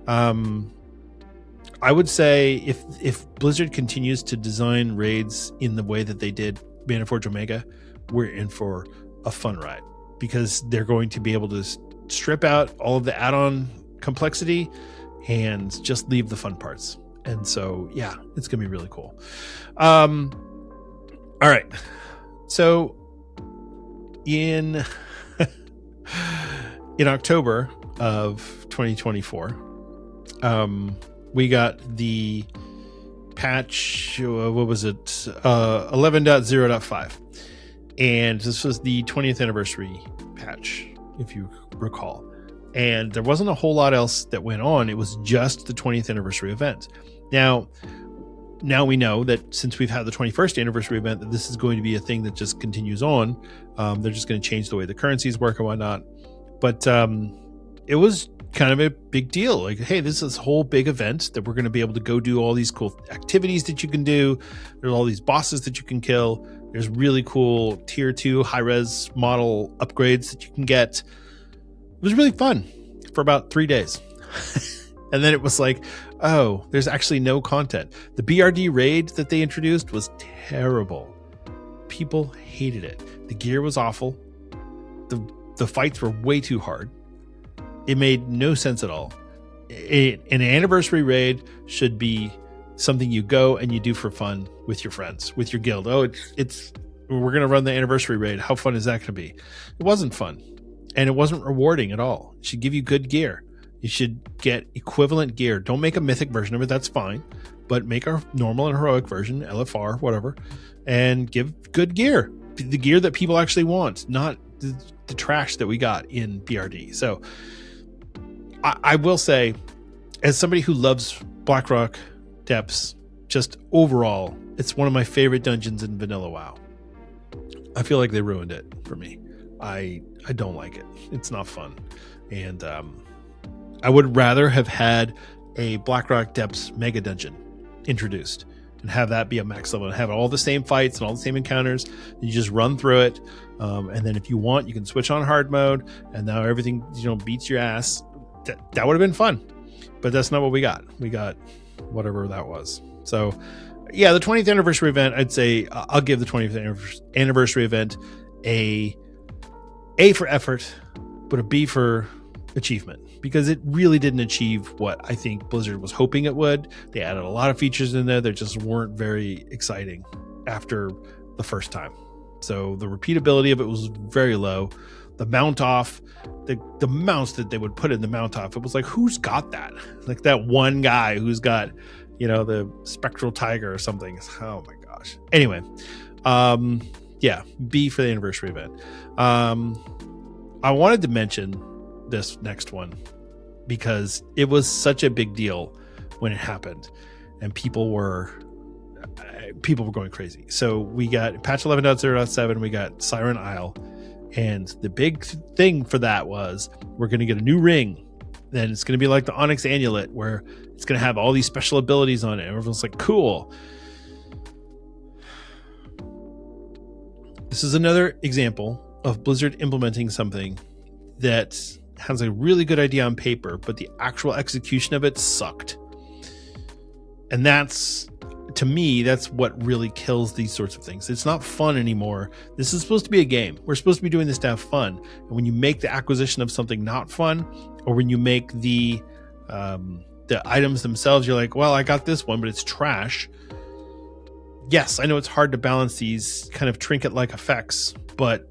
I would say if Blizzard continues to design raids in the way that they did Maneforge Omega, we're in for a fun ride, because they're going to be able to strip out all of the add-on complexity and just leave the fun parts. And so, yeah, it's going to be really cool. All right. So in October of 2024, we got the patch, what was it? 11.0.5. And this was the 20th anniversary patch, if you recall. And there wasn't a whole lot else that went on. It was just the 20th anniversary event. Now we know that since we've had the 21st anniversary event, that this is going to be a thing that just continues on. They're just going to change the way the currencies work and whatnot. But it was kind of a big deal. Like, hey, this is a whole big event that we're going to be able to go do all these cool activities that you can do. There's all these bosses that you can kill. There's really cool tier 2 high-res model upgrades that you can get. It was really fun for about 3 days. And then it was like, oh, there's actually no content. The BRD raid that they introduced was terrible. People hated it. The gear was awful. The fights were way too hard. It made no sense at all. An anniversary raid should be something you go and you do for fun with your friends, with your guild. Oh, we're going to run the anniversary raid. How fun is that going to be? It wasn't fun, and it wasn't rewarding at all. It should give you good gear. You should get equivalent gear. Don't make a mythic version of it. That's fine, but make a normal and heroic version, LFR, whatever, and give good gear. The gear that people actually want, not the trash that we got in BRD. So I will say, as somebody who loves Blackrock Depths, just overall, it's one of my favorite dungeons in Vanilla WoW. I feel like they ruined it for me. I don't like it. It's not fun. And I would rather have had a Blackrock Depths mega dungeon introduced and have that be a max level and have all the same fights and all the same encounters. You just run through it. And then if you want, you can switch on hard mode, and now everything, beats your ass. That would have been fun, but that's not what we got. We got whatever that was. So yeah, the 20th anniversary event, I'd say I'll give the 20th anniversary event a for effort, but a B for achievement, because it really didn't achieve what I think Blizzard was hoping it would. They added a lot of features in there that just weren't very exciting after the first time. So the repeatability of it was very low. The mount off, the mounts that they would put in the mount off, it was like, who's got that? Like that one guy who's got, the Spectral Tiger or something. Oh my gosh. Anyway, Yeah, B for the anniversary event. I wanted to mention this next one because it was such a big deal when it happened, and people were going crazy. So we got patch 11.0.7, we got Siren Isle, and the big thing for that was we're going to get a new ring. Then it's going to be like the Onyx Amulet, where it's going to have all these special abilities on it. And everyone's like, cool. This is another example of Blizzard implementing something that has a really good idea on paper, but the actual execution of it sucked. And that's, to me, that's what really kills these sorts of things. It's not fun anymore. This is supposed to be a game. We're supposed to be doing this to have fun. And when you make the acquisition of something not fun, or when you make the items themselves, you're like, well, I got this one, but it's trash. Yes, I know it's hard to balance these kind of trinket-like effects, but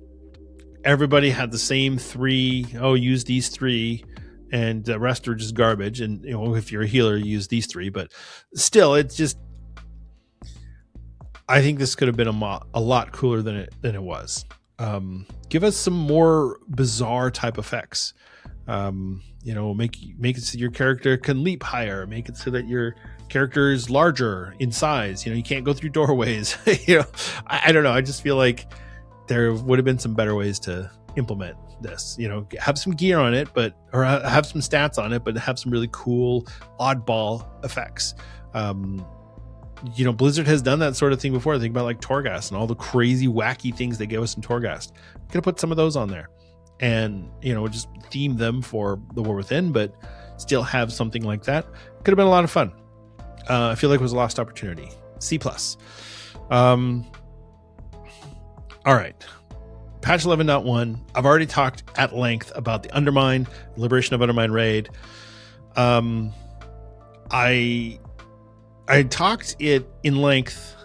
everybody had the same 3. Oh, use these 3, and the rest are just garbage. And if you're a healer, you use these 3. But still, it's just, I think this could have been a lot cooler than it was. Give us some more bizarre type effects. Make it so your character can leap higher. Make it so that your character is larger in size. You can't go through doorways. I don't know. I just feel like there would have been some better ways to implement this. Have some gear on it, or have some stats on it, but have some really cool oddball effects. Blizzard has done that sort of thing before. Think about like Torghast and all the crazy wacky things they gave us in Torghast. Could have put some of those on there, and just theme them for the War Within, but still have something like that. Could have been a lot of fun. I feel like it was a lost opportunity. C+. All right. Patch 11.1. I've already talked at length about the Undermine, Liberation of Undermine raid. I talked it in length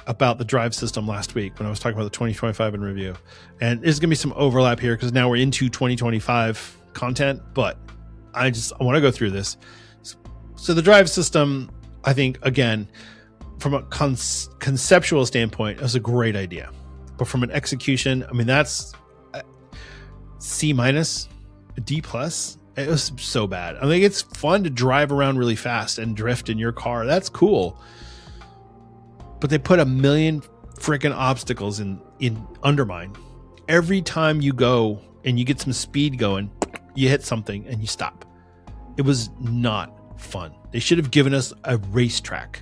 about the drive system last week when I was talking about the 2025 in review. And there's going to be some overlap here because now we're into 2025 content, but I want to go through this. So the drive system, I think, again, from a conceptual standpoint, it was a great idea. But from an execution, I mean, that's C-, D+. It was so bad. I think it's fun to drive around really fast and drift in your car. That's cool. But they put a million freaking obstacles in Undermine. Every time you go and you get some speed going, you hit something and you stop. It was not fun. They should have given us a racetrack.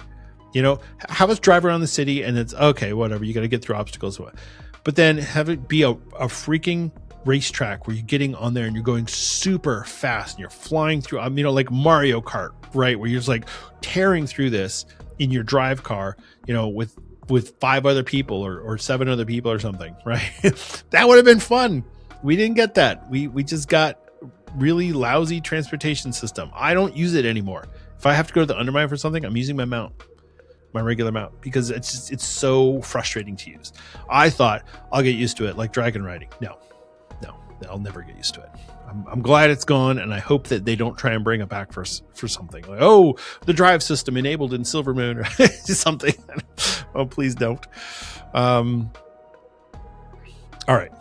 Have us drive around the city and it's okay, whatever. You got to get through obstacles. But then have it be a freaking racetrack where you're getting on there and you're going super fast and you're flying through, like Mario Kart, right? Where you're just like tearing through this in your drive car, with 5 other people or 7 other people or something, right? That would have been fun. We didn't get that. We just got really lousy transportation system. I don't use it anymore. If I have to go to the Undermine for something, I'm using my mount, my regular mount, because it's so frustrating to use. I thought I'll get used to it like dragon riding. No, I'll never get used to it. I'm glad it's gone, and I hope that they don't try and bring it back for something like, oh, the drive system enabled in Silvermoon or something. Oh, please don't. All right,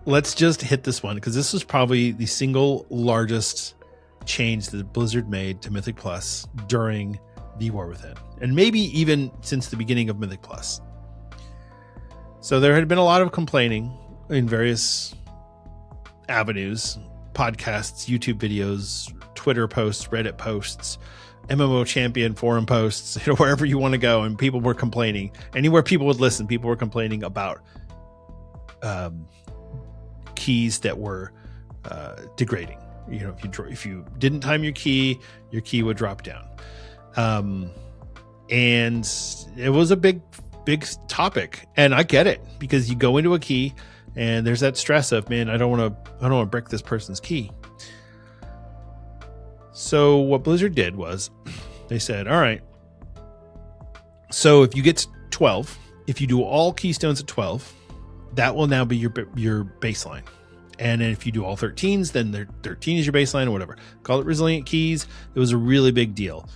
let's just hit this one because this was probably the single largest change that Blizzard made to Mythic Plus during the War Within, and maybe even since the beginning of Mythic Plus. So there had been a lot of complaining in various avenues, podcasts, YouTube videos, Twitter posts, Reddit posts, MMO champion forum posts, wherever you want to go, and people were complaining. Anywhere people would listen, people were complaining about keys that were degrading. If you didn't time your key would drop down. And it was a big topic, and I get it, because you go into a key and there's that stress of, man, I don't want to break this person's key. So what Blizzard did was they said, all right, so if you get 12, if you do all keystones at 12, that will now be your baseline. And then if you do all 13s, then 13 is your baseline or whatever. Call it resilient keys. It was a really big deal.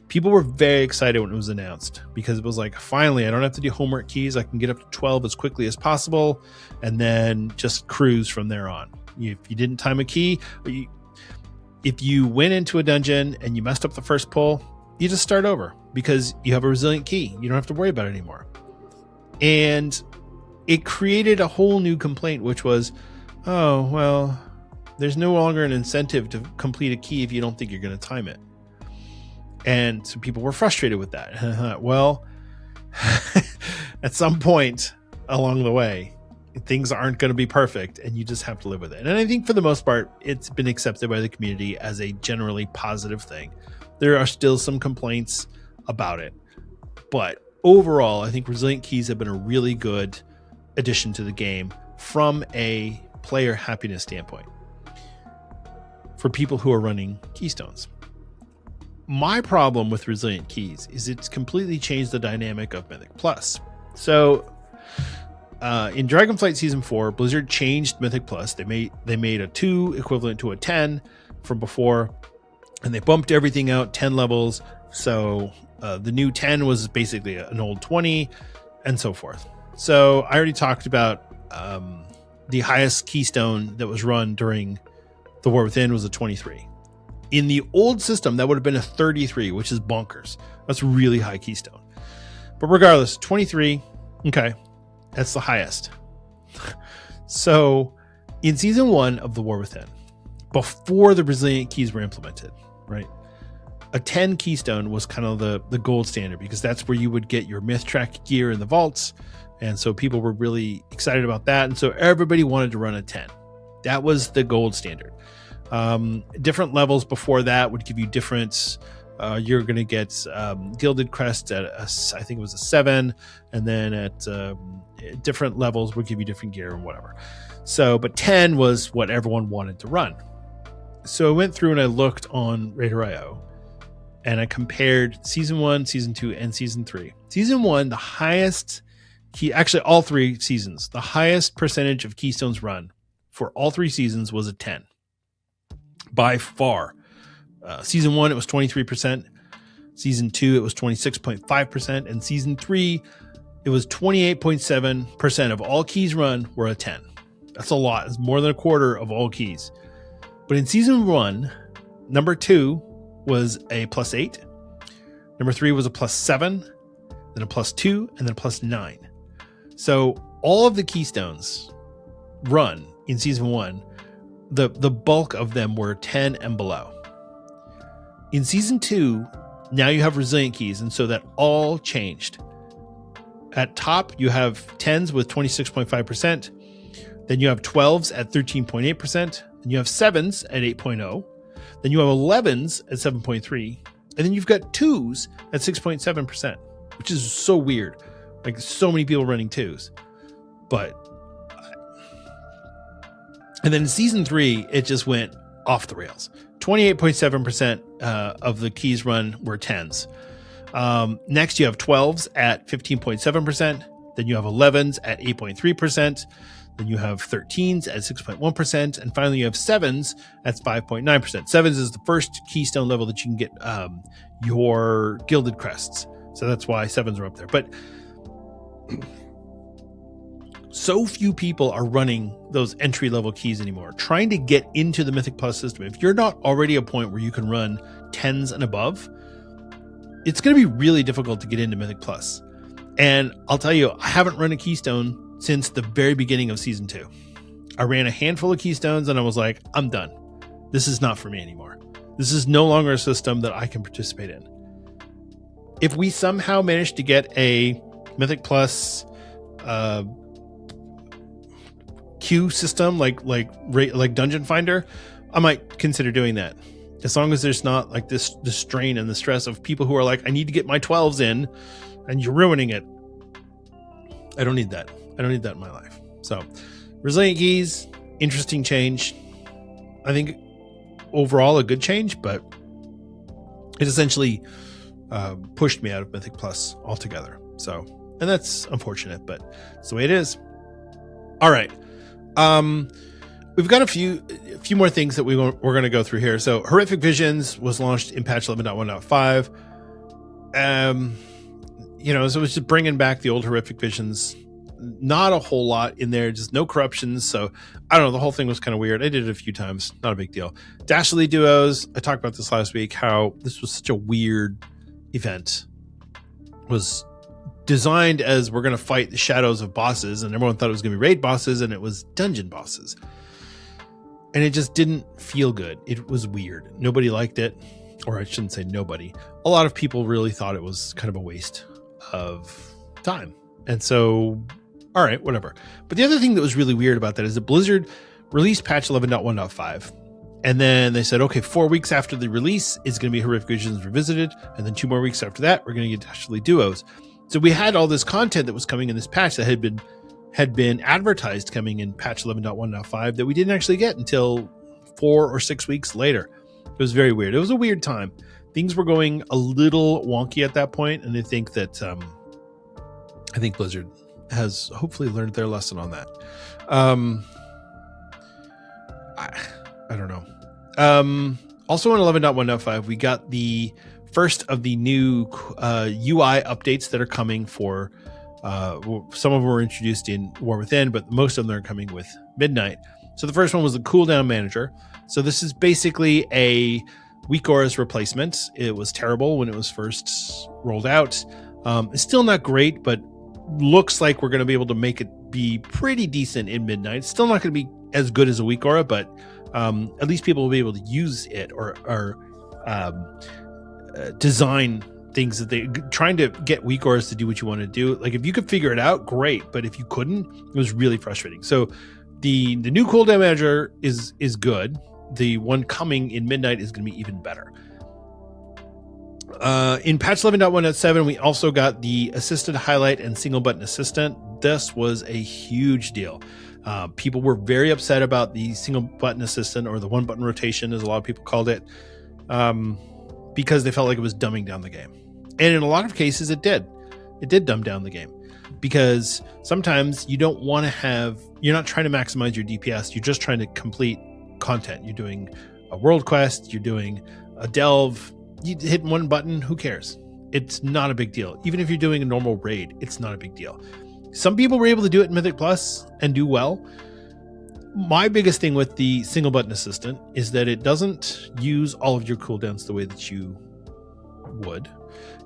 People were very excited when it was announced because it was like, finally, I don't have to do homework keys. I can get up to 12 as quickly as possible and then just cruise from there on. If you didn't time a key, if you went into a dungeon and you messed up the first pull, you just start over because you have a resilient key. You don't have to worry about it anymore. And it created a whole new complaint, which was, oh, well, there's no longer an incentive to complete a key if you don't think you're going to time it. And so people were frustrated with that. Well, at some point along the way, things aren't going to be perfect and you just have to live with it. And I think for the most part, it's been accepted by the community as a generally positive thing. There are still some complaints about it, but overall, I think resilient keys have been a really good addition to the game from a player happiness standpoint for people who are running keystones. My problem with resilient keys is it's completely changed the dynamic of Mythic Plus. So in Dragonflight Season 4, Blizzard changed Mythic Plus. They made a 2 equivalent to a 10 from before, and they bumped everything out 10 levels. So the new 10 was basically an old 20 and so forth. So I already talked about the highest keystone that was run during the War Within was a 23. In the old system, that would have been a 33, which is bonkers. That's really high keystone. But regardless, 23, okay, that's the highest. So in Season 1 of the War Within, before the resilient keys were implemented, right, a 10 keystone was kind of the gold standard because that's where you would get your myth track gear in the vaults. And so people were really excited about that. And so everybody wanted to run a 10. That was the gold standard. Different levels before that would give you different, you're going to get Gilded Crest at I think it was a 7, and then at different levels would give you different gear and whatever. So, but 10 was what everyone wanted to run. So I went through and I looked on Raider.io and I compared Season 1, Season 2, and Season 3. Season 1, the highest key, actually all 3 seasons, the highest percentage of keystones run for all 3 seasons was a 10. By far. Season 1, it was 23%. Season 2, it was 26.5%. And Season 3, it was 28.7% of all keys run were a 10. That's a lot. It's more than a quarter of all keys. But in Season 1, number 2 was a +8. Number 3 was a +7. Then a +2. And then a +9. So all of the keystones run in Season 1, the bulk of them were 10 and below. In Season 2, now you have resilient keys, and so that all changed. At top, you have 10s with 26.5%. Then you have 12s at 13.8%. Then you have 7s at 8.0. Then you have 11s at 7.3. And then you've got 2s at 6.7%, which is so weird. Like, so many people running 2s. And then in Season 3, it just went off the rails. 28.7% of the keys run were 10s. Next, you have 12s at 15.7%. Then you have 11s at 8.3%. Then you have 13s at 6.1%. And finally, you have 7s at 5.9%. 7s is the first keystone level that you can get your Gilded Crests. So that's why 7s are up there. But so few people are running those entry-level keys anymore, trying to get into the Mythic Plus system. If you're not already at a point where you can run 10s and above, it's going to be really difficult to get into Mythic Plus. And I'll tell you, I haven't run a keystone since the very beginning of Season 2. I ran a handful of keystones and I was like, I'm done. This is not for me anymore. This is no longer a system that I can participate in. If we somehow manage to get a Mythic Plus queue system like Dungeon Finder, I might consider doing that, as long as there's not like this strain and the stress of people who are like, I need to get my 12s in and you're ruining it. I don't need that. I don't need that in my life. So resilient keys, interesting change. I think overall a good change, but it essentially pushed me out of Mythic Plus altogether. So, and that's unfortunate, but it's the way it is. All right. We've got a few more things that we're going to go through here. So Horrific Visions was launched in patch 11.1.5. So it was just bringing back the old horrific visions. Not a whole lot in there, just no corruptions. So I don't know. The whole thing was kind of weird. I did it a few times. Not a big deal. Dastardly duos. I talked about this last week, how this was such a weird event. It was designed as we're going to fight the shadows of bosses, and everyone thought it was going to be raid bosses, and it was dungeon bosses. And it just didn't feel good. It was weird. Nobody liked it. Or I shouldn't say nobody. A lot of people really thought it was kind of a waste of time. And so, all right, whatever. But the other thing that was really weird about that is that Blizzard released patch 11.1.5. And then they said, okay, 4 weeks after the release, it's going to be Horrific Visions Revisited. And then 2 more weeks after that, we're going to get Dastardly Duos. So we had all this content that was coming in this patch that had been advertised coming in patch 11.1.5 that we didn't actually get until 4 or 6 weeks later. It was very weird. It was a weird time. Things were going a little wonky at that point, and I think that I think Blizzard has hopefully learned their lesson on that. I don't know. Also in 11.1.5, we got the first of the new UI updates that are coming for some of them were introduced in War Within, but most of them are coming with Midnight. So the first one was the cooldown manager. So this is basically a weak auras replacement. It was terrible when it was first rolled out. It's still not great, but looks like we're going to be able to make it be pretty decent in Midnight. It's still not going to be as good as a weak aura, but at least people will be able to use it or design things that they trying to get weak auras to do what you want to do. Like if you could figure it out, great. But if you couldn't, it was really frustrating. So the new cooldown manager is good. The one coming in Midnight is going to be even better. In patch 11.1.7, we also got the assisted highlight and single button assistant. This was a huge deal. People were very upset about the single button assistant, or the one button rotation, as a lot of people called it, because they felt like it was dumbing down the game. And in a lot of cases, it did. It did dumb down the game, because sometimes you don't want to have, you're not trying to maximize your DPS. You're just trying to complete content. You're doing a world quest. You're doing a delve. You hit one button. Who cares? It's not a big deal. Even if you're doing a normal raid, it's not a big deal. Some people were able to do it in Mythic Plus and do well. My biggest thing with the single button assistant is that it doesn't use all of your cooldowns the way that you would.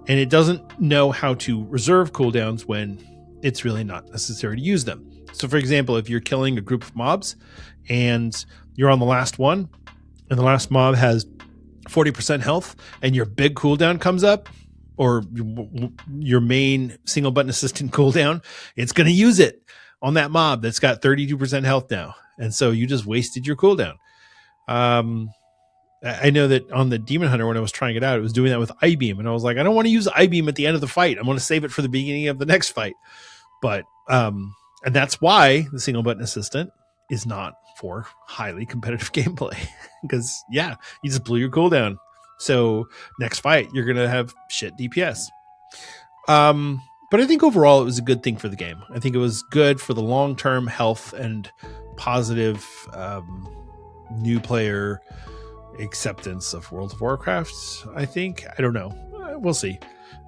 And it doesn't know how to reserve cooldowns when it's really not necessary to use them. So for example, if you're killing a group of mobs and you're on the last one, and the last mob has 40% health, and your big cooldown comes up, or your main single button assistant cooldown, it's going to use it on that mob that's got 32% health now. And so you just wasted your cooldown. I know that on the Demon Hunter, when I was trying it out, it was doing that with I-Beam. And I was like, I don't want to use I-Beam at the end of the fight. I want to save it for the beginning of the next fight. But, and that's why the single button assistant is not for highly competitive gameplay. Because, yeah, you just blew your cooldown. So next fight, you're going to have shit DPS. But I think overall it was a good thing for the game. I think it was good for the long-term health and positive new player acceptance of World of Warcraft, I think. I don't know. We'll see.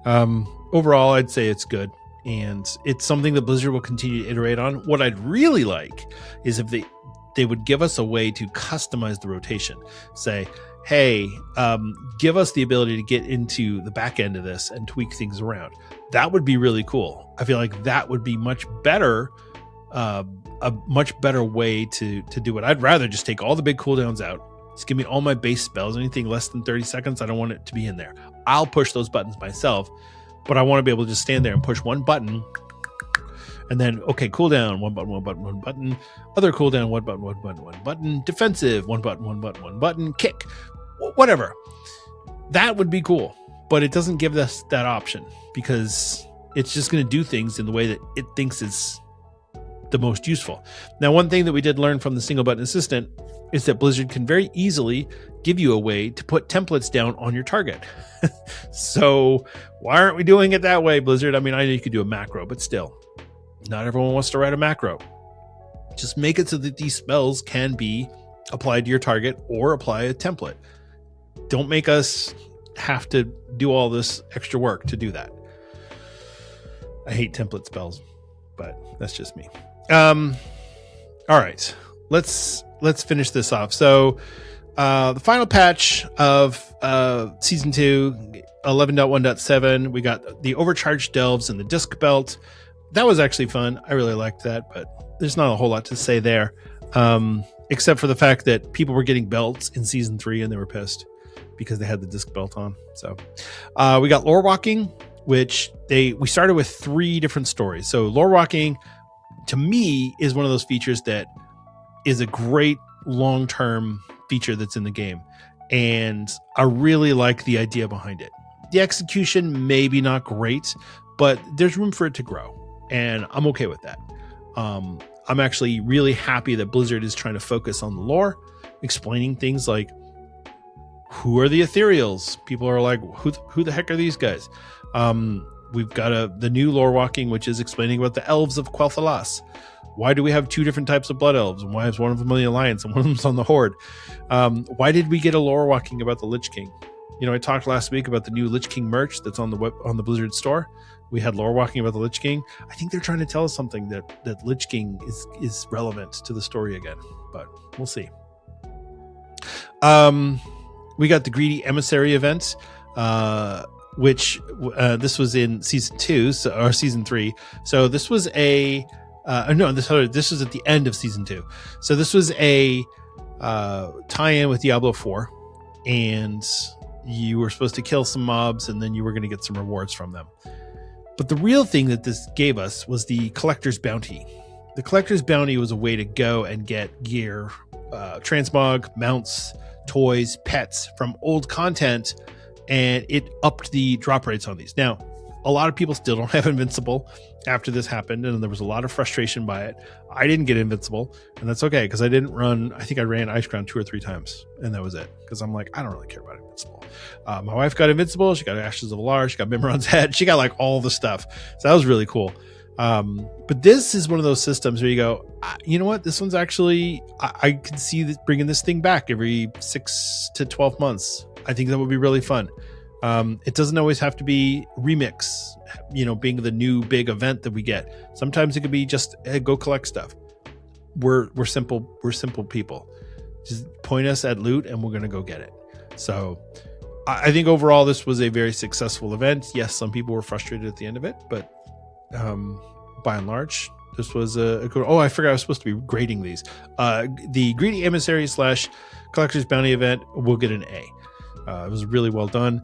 Overall, I'd say it's good. And it's something that Blizzard will continue to iterate on. What I'd really like is if they would give us a way to customize the rotation. Say, hey, give us the ability to get into the back end of this and tweak things around. That would be really cool. I feel like that would be much better, a much better way to do it. I'd rather just take all the big cooldowns out. Just give me all my base spells. Anything less than 30 seconds, I don't want it to be in there. I'll push those buttons myself, but I want to be able to just stand there and push one button. And then, okay, cooldown, one button, one button, one button. Other cooldown, one button, one button, one button. Defensive, one button, one button, one button. Kick, whatever. That would be cool, but it doesn't give us that option because it's just going to do things in the way that it thinks is the most useful. Now, one thing that we did learn from the single button assistant is that Blizzard can very easily give you a way to put templates down on your target. So why aren't we doing it that way, Blizzard? I mean, I know you could do a macro, but still, not everyone wants to write a macro. Just make it so that these spells can be applied to your target or apply a template. Don't make us have to do all this extra work to do that. I hate template spells, but that's just me. All right, let's finish this off. So the final patch of season 2, 11.1.7, we got the overcharged delves and the disc belt. That was actually fun. I really liked that, but there's not a whole lot to say there, except for the fact that people were getting belts in season 3 and they were pissed because they had the disc belt on. So we got lore walking, which we started with 3 different stories. So lore walking, to me, is one of those features that is a great long-term feature that's in the game, and I really like the idea behind it. The execution maybe not great, but there's room for it to grow, and I'm okay with that. I'm actually really happy that Blizzard is trying to focus on the lore, explaining things like, who are the ethereals? People are like, who the heck are these guys? We've got the new lore walking, which is explaining about the elves of Quel'Thalas. Why do we have 2 different types of blood elves? And why is one of them on the Alliance and one of them's on the Horde? Why did we get a lore walking about the Lich King? You know, I talked last week about the new Lich King merch that's on the Blizzard store. We had lore walking about the Lich King. I think they're trying to tell us something that Lich King is relevant to the story again, but we'll see. We got the Greedy Emissary event, which this was in season 2 or season 3. So this was this was at the end of season 2. So this was a tie-in with Diablo 4, and you were supposed to kill some mobs, and then you were going to get some rewards from them. But the real thing that this gave us was the Collector's Bounty. The Collector's Bounty was a way to go and get gear, transmog, mounts, toys, pets from old content, and it upped the drop rates on these. Now, a lot of people still don't have Invincible after this happened, and there was a lot of frustration by it. I didn't get Invincible, and that's okay, because I think I ran Ice Crown 2 or 3 times, and that was it, because I'm like, I don't really care about Invincible. My wife got Invincible, she got Ashes of Alar, she got Mimron's Head, she got like all the stuff, so that was really cool. But this is one of those systems where you go, you know what, this one's actually, I can see this, bringing this thing back every 6 to 12 months. I think that would be really fun. It doesn't always have to be remix, being the new big event that we get. Sometimes it could be just, hey, go collect stuff. We're simple people. Just point us at loot and we're going to go get it. So I think overall this was a very successful event. Yes, some people were frustrated at the end of it, but by and large, this was a good. Oh, I forgot I was supposed to be grading these. The Greedy Emissary / Collector's Bounty event will get an A. It was really well done.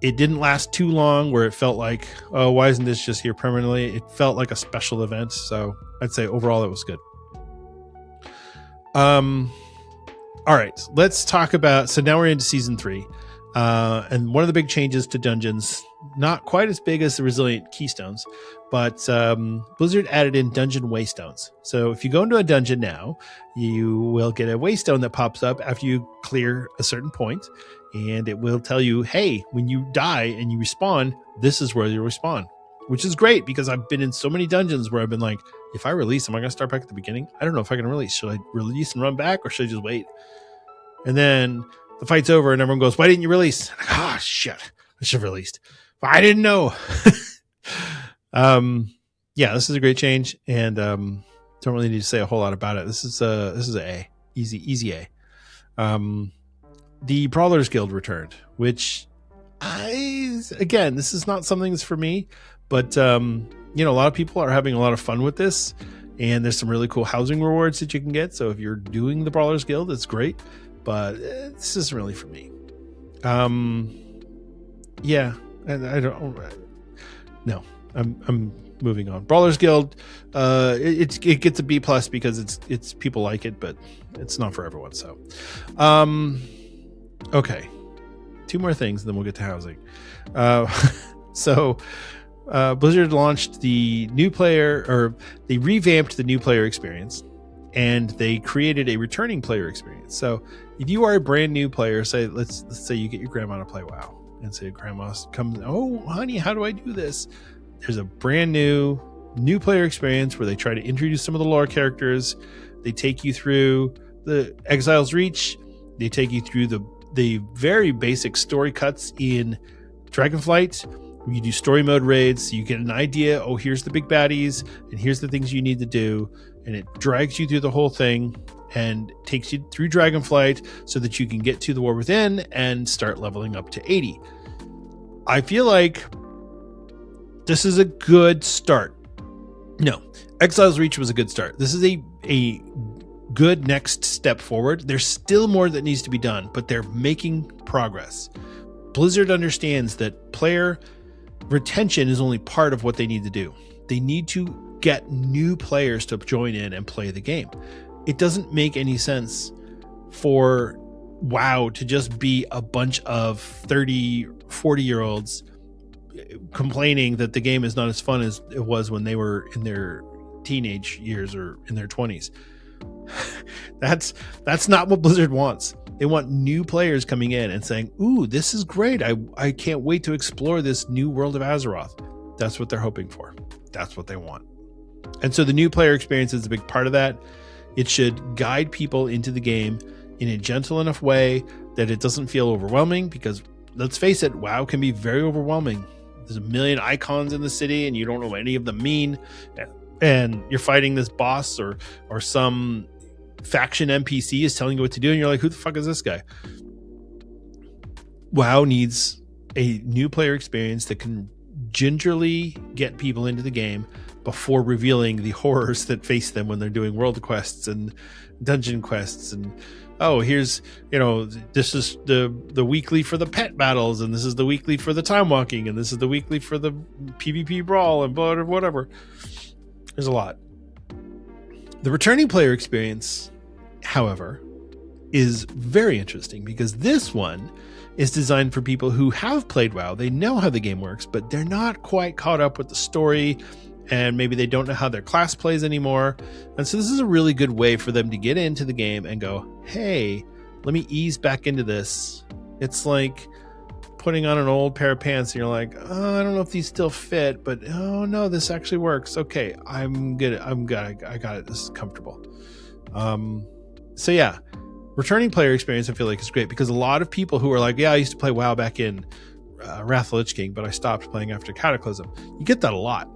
It didn't last too long where it felt like, oh, why isn't this just here permanently? It felt like a special event. So I'd say overall it was good. All right, let's talk about, so now we're into season 3. And one of the big changes to dungeons, not quite as big as the Resilient Keystones, but Blizzard added in dungeon waystones. So if you go into a dungeon now, you will get a waystone that pops up after you clear a certain point, and it will tell you, hey, when you die and you respawn, this is where you respawn, which is great because I've been in so many dungeons where I've been like, if I release, am I going to start back at the beginning? I don't know if I can release. Should I release and run back, or should I just wait? And then the fight's over and everyone goes, why didn't you release? I'm like, shit, I should have released. But I didn't know. Yeah, this is a great change, and don't really need to say a whole lot about it. This is an A. Easy A. The Brawlers Guild returned, which again, this is not something that's for me, but a lot of people are having a lot of fun with this, and there's some really cool housing rewards that you can get. So if you're doing the Brawlers Guild, it's great, but this isn't really for me. Yeah, and I don't. No, I'm moving on. Brawlers Guild, it gets a B+ because it's people like it, but it's not for everyone. So, okay, 2 more things, and then we'll get to housing. So Blizzard launched the new player, or they revamped the new player experience, and they created a returning player experience. So if you are a brand new player, say let's say you get your grandma to play WoW, and say grandma comes, oh honey, how do I do this? There's a brand new player experience where they try to introduce some of the lore characters. They take you through the Exile's Reach. They take you through the very basic story cuts in Dragonflight. You do story mode raids, so you get an idea, oh, here's the big baddies, and here's the things you need to do, and it drags you through the whole thing and takes you through Dragonflight so that you can get to the War Within and start leveling up to 80. I feel like this is a good start. No, Exile's Reach was a good start. This is a good next step forward. There's still more that needs to be done, but they're making progress. Blizzard understands that player retention is only part of what they need to do. They need to get new players to join in and play the game. It doesn't make any sense for WoW to just be a bunch of 30, 40-year-olds complaining that the game is not as fun as it was when they were in their teenage years or in their 20s. That's not what Blizzard wants. They want new players coming in and saying, ooh, this is great. I can't wait to explore this new world of Azeroth. That's what they're hoping for. That's what they want. And so the new player experience is a big part of that. It should guide people into the game in a gentle enough way that it doesn't feel overwhelming, because let's face it, WoW can be very overwhelming. There's a million icons in the city and you don't know what any of them mean. And you're fighting this boss or some faction NPC is telling you what to do, and you're like, who the fuck is this guy? WoW needs a new player experience that can gingerly get people into the game before revealing the horrors that face them when they're doing world quests and dungeon quests. And oh, here's, this is the weekly for the pet battles, and this is the weekly for the time walking, and this is the weekly for the PvP brawl, and whatever. There's a lot. The returning player experience, however, is very interesting, because this one is designed for people who have played WoW. They know how the game works, but they're not quite caught up with the story, and maybe they don't know how their class plays anymore. And so this is a really good way for them to get into the game and go, hey, let me ease back into this. It's like putting on an old pair of pants and you're like, oh, I don't know if these still fit, but oh no, this actually works. Okay, I'm good. I got it. This is comfortable. So yeah, returning player experience, I feel like is great, because a lot of people who are like, yeah, I used to play WoW back in Wrath of the Lich King, but I stopped playing after Cataclysm. You get that a lot.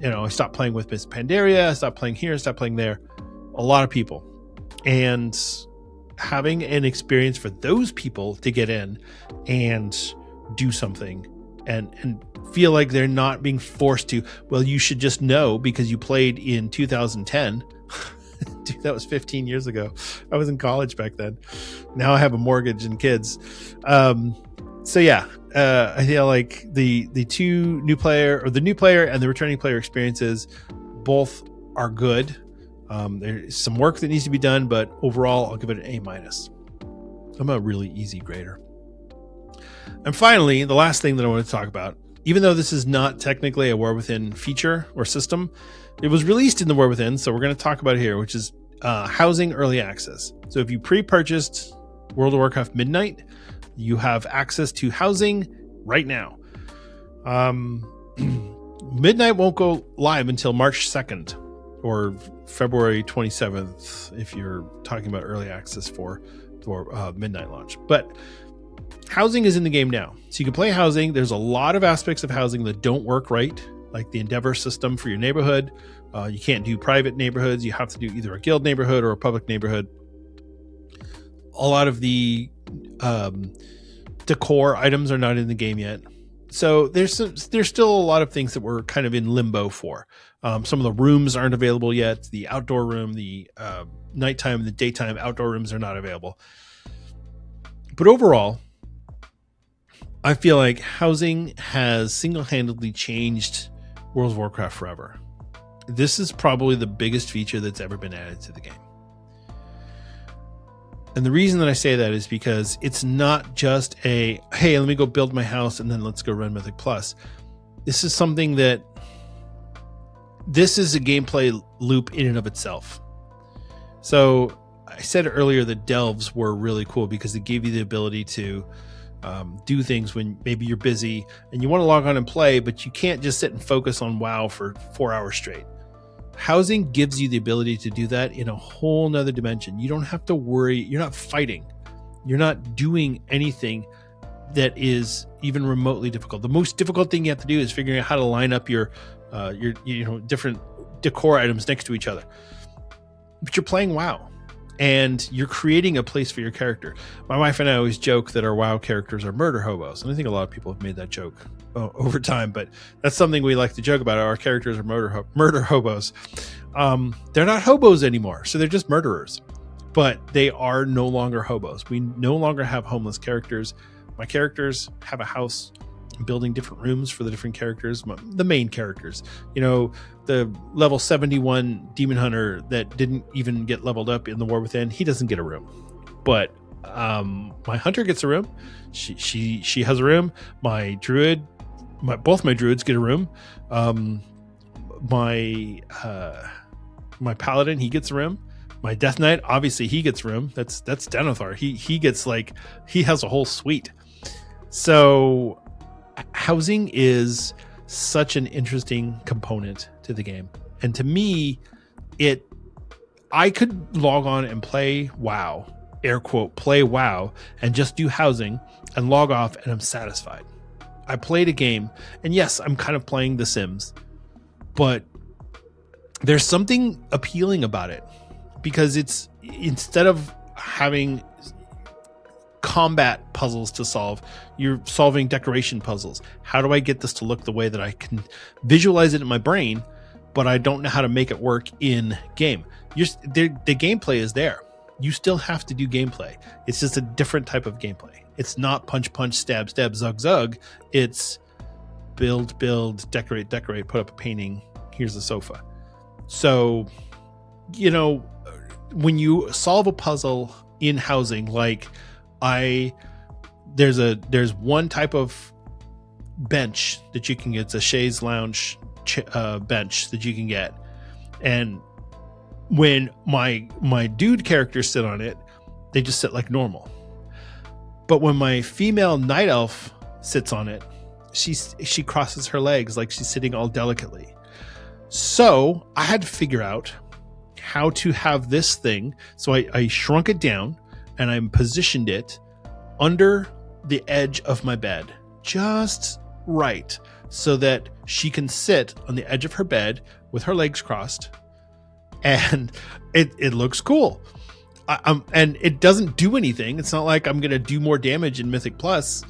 I stopped playing with Miss Pandaria, I stopped playing here, I stopped playing there. A lot of people. And having an experience for those people to get in and do something and feel like they're not being forced to, well, you should just know because you played in 2010. Dude, that was 15 years ago. I was in college back then. Now I have a mortgage and kids. So yeah, I feel like the new player and the returning player experiences both are good. There's some work that needs to be done, but overall I'll give it an A-. I'm a really easy grader. And finally, the last thing that I want to talk about, even though this is not technically a War Within feature or system, it was released in the War Within, so we're going to talk about it here, which is housing early access. So if you pre-purchased World of Warcraft Midnight, you have access to housing right now. Midnight won't go live until March 2nd or February 27th if you're talking about early access for Midnight launch. But housing is in the game now. So you can play housing. There's a lot of aspects of housing that don't work right, like the Endeavor system for your neighborhood. You can't do private neighborhoods. You have to do either a guild neighborhood or a public neighborhood. A lot of the decor items are not in the game yet. So there's still a lot of things that we're kind of in limbo for. Some of the rooms aren't available yet. The outdoor room, the nighttime and the daytime outdoor rooms are not available. But overall, I feel like housing has single-handedly changed World of Warcraft forever. This is probably the biggest feature that's ever been added to the game. And the reason that I say that is because it's not just a, hey, let me go build my house and then let's go run Mythic Plus. This is something that, this is a gameplay loop in and of itself. So I said earlier that delves were really cool because they gave you the ability to do things when maybe you're busy and you want to log on and play, but you can't just sit and focus on WoW for 4 hours straight. Housing gives you the ability to do that in a whole nother dimension. You don't have to worry. You're not fighting. You're not doing anything that is even remotely difficult. The most difficult thing you have to do is figuring out how to line up your different decor items next to each other. But you're playing WoW, and you're creating a place for your character. My wife and I always joke that our WoW characters are murder hobos, and I think a lot of people have made that joke over time. But that's something we like to joke about. Our characters are murder hobos. They're not hobos anymore, so they're just murderers. But they are no longer hobos. We no longer have homeless characters. My characters have a house. I'm building different rooms for the different characters, the main characters. The level 71 demon hunter that didn't even get leveled up in the War Within, he doesn't get a room. But my hunter gets a room. She has a room. My druid, both my druids get a room. My paladin, he gets a room. My Death Knight, obviously he gets room. That's Denethar. He gets he has a whole suite. So housing is such an interesting component to the game. And to me, I could log on and play WoW, air quote, play WoW, and just do housing and log off, and I'm satisfied. I played a game, and yes, I'm kind of playing The Sims, but there's something appealing about it. Because it's, instead of having combat puzzles to solve, you're solving decoration puzzles. How do I get this to look the way that I can visualize it in my brain, but I don't know how to make it work in game? The gameplay is there. You still have to do gameplay. It's just a different type of gameplay. It's not punch, stab, zug, zug. It's build, decorate, put up a painting. Here's a sofa. So, when you solve a puzzle in housing, there's one type of bench that you can get. It's a chaise lounge bench that you can get, and when my dude characters sit on it, they just sit like normal. But when my female night elf sits on it, she crosses her legs like she's sitting all delicately. So I had to figure out how to have this thing. So I shrunk it down and I positioned it under the edge of my bed, just right, so that she can sit on the edge of her bed with her legs crossed, and it looks cool. And it doesn't do anything. It's not like I'm going to do more damage in Mythic Plus,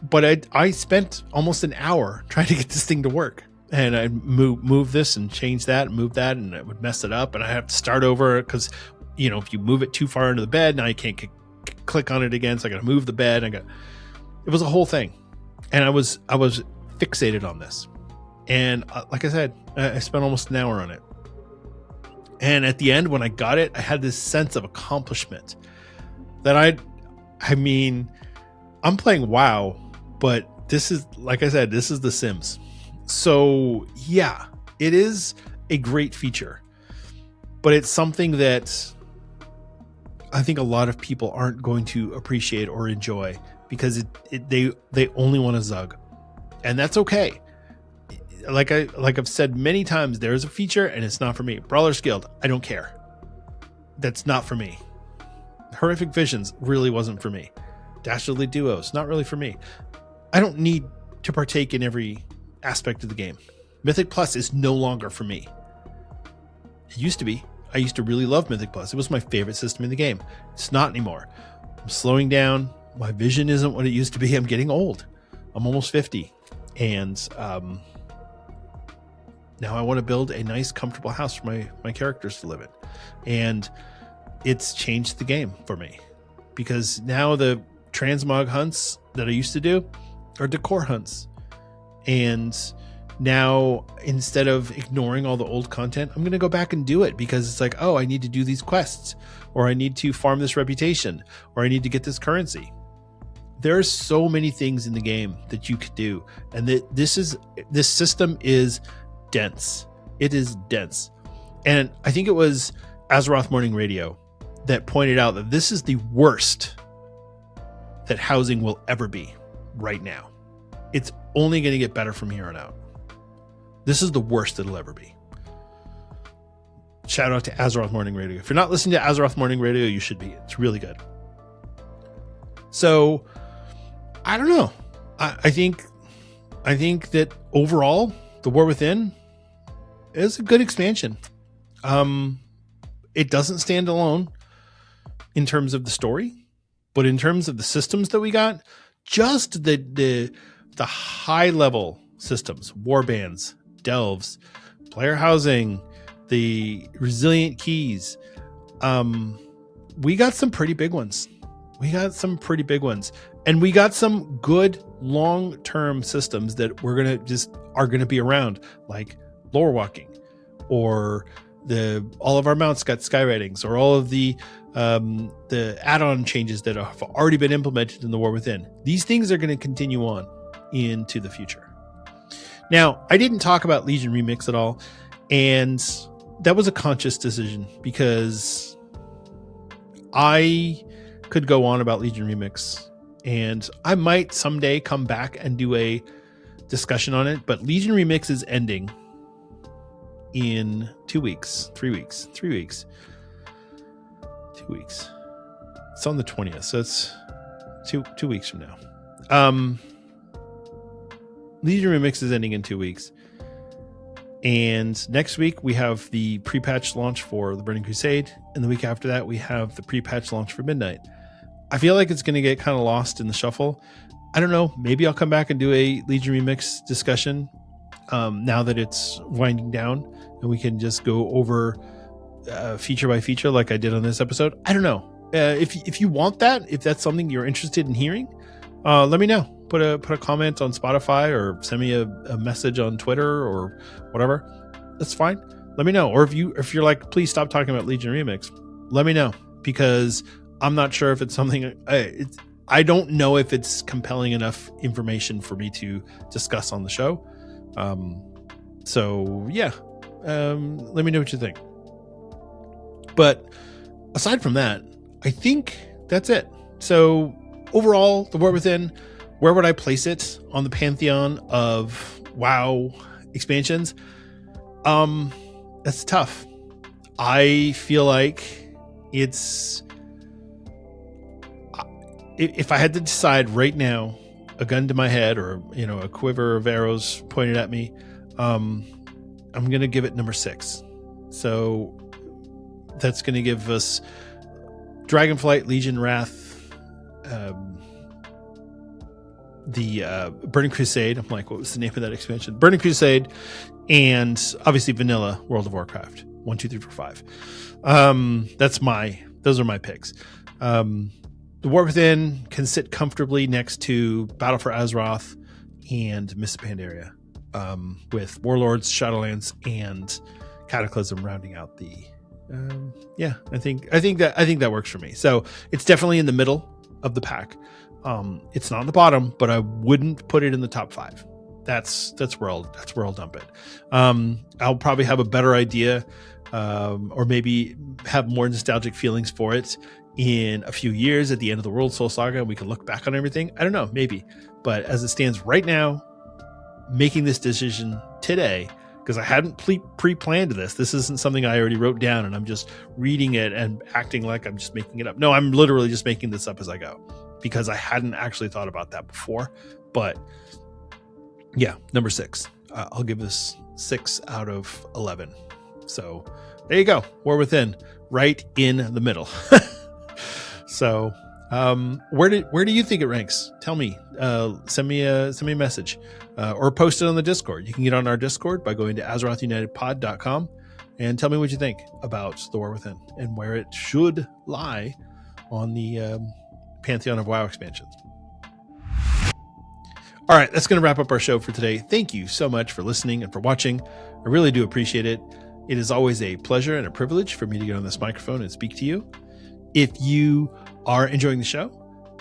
but I spent almost an hour trying to get this thing to work. And I move this and change that and move that, and it would mess it up. And I have to start over because, if you move it too far into the bed, now you can't click on it again. So I got to move the bed. It was a whole thing. And I was fixated on this. And like I said, I spent almost an hour on it. And at the end, when I got it, I had this sense of accomplishment that I'm playing WoW, but this is, like I said, this is The Sims. So yeah, it is a great feature, but it's something that I think a lot of people aren't going to appreciate or enjoy because they only want to zug, and that's okay. Like I've said many times, there's a feature and it's not for me. Brawler's Guild, I don't care. That's not for me. Horrific Visions really wasn't for me. Dastardly Duos, not really for me. I don't need to partake in every aspect of the game. Mythic Plus is no longer for me. It used to be. I used to really love Mythic Plus. It was my favorite system in the game. It's not anymore. I'm slowing down. My vision isn't what it used to be. I'm getting old. I'm almost 50. And now I want to build a nice, comfortable house for my characters to live in. And it's changed the game for me. Because now the transmog hunts that I used to do are decor hunts. And now, instead of ignoring all the old content, I'm going to go back and do it because it's like, oh, I need to do these quests, or I need to farm this reputation, or I need to get this currency. There are so many things in the game that you could do. And this system is dense. It is dense. And I think it was Azeroth Morning Radio that pointed out that this is the worst that housing will ever be right now. It's only going to get better from here on out. This is the worst it'll ever be. Shout out to Azeroth Morning Radio. If you're not listening to Azeroth Morning Radio, you should be. It's really good. So I don't know. I think that overall, The War Within is a good expansion. It doesn't stand alone in terms of the story, but in terms of the systems that we got, just the high level systems, warbands, delves, player housing, the resilient keys, we got some pretty big ones. And we got some good long-term systems that are gonna be around, like lore walking, or all of our mounts got sky ratings, or all of the add-on changes that have already been implemented in the War Within. These things are going to continue on into the future. Now, I didn't talk about Legion Remix at all, and that was a conscious decision because I could go on about Legion Remix, and I might someday come back and do a discussion on it, but Legion Remix is ending in 2 weeks, 3 weeks, 2 weeks. It's on the 20th, so it's two weeks from now. Legion Remix is ending in 2 weeks. And next week we have the pre-patch launch for the Burning Crusade, and the week after that we have the pre-patch launch for Midnight. I feel like it's going to get kind of lost in the shuffle. I don't know, maybe I'll come back and do a Legion Remix discussion now that it's winding down, and we can just go over feature by feature like I did on this episode. I don't know. If you want that, if that's something you're interested in hearing, let me know. Put a comment on Spotify, or send me a message on Twitter or whatever. That's fine. Let me know. Or if you're like, please stop talking about Legion Remix, let me know, because I'm not sure if it's something. I don't know if it's compelling enough information for me to discuss on the show. So yeah, let me know what you think. But aside from that, I think that's it. So overall, The War Within, where would I place it on the pantheon of WoW expansions? That's tough. I feel like it's, if I had to decide right now, a gun to my head, or a quiver of arrows pointed at me, I'm going to give it number 6. So that's going to give us Dragonflight, Legion, Wrath, the Burning Crusade. I'm like, what was the name of that expansion? Burning Crusade, and obviously vanilla World of Warcraft. 1, 2, 3, 4, 5. Those are my picks. The War Within can sit comfortably next to Battle for Azeroth and Mists of Pandaria, with Warlords, Shadowlands, and Cataclysm rounding out the. I think that works for me. So it's definitely in the middle of the pack. It's not in the bottom, but I wouldn't put it in the top 5. That's where I'll dump it. I'll probably have a better idea, or maybe have more nostalgic feelings for it in a few years at the end of the World Soul Saga, and we can look back on everything. I don't know, maybe. But as it stands right now, making this decision today, because I hadn't pre-planned this. This isn't something I already wrote down and I'm just reading it and acting like I'm just making it up. No, I'm literally just making this up as I go, because I hadn't actually thought about that before. But yeah, number 6. I'll give this 6 out of 11. So there you go. War Within, right in the middle. So where do you think it ranks? Tell me. Send me a message, or post it on the Discord. You can get on our Discord by going to AzerothUnitedPod.com and tell me what you think about The War Within and where it should lie on the pantheon of WoW expansions. All right, that's going to wrap up our show for today. Thank you so much for listening and for watching. I really do appreciate it. It is always a pleasure and a privilege for me to get on this microphone and speak to you. If you are enjoying the show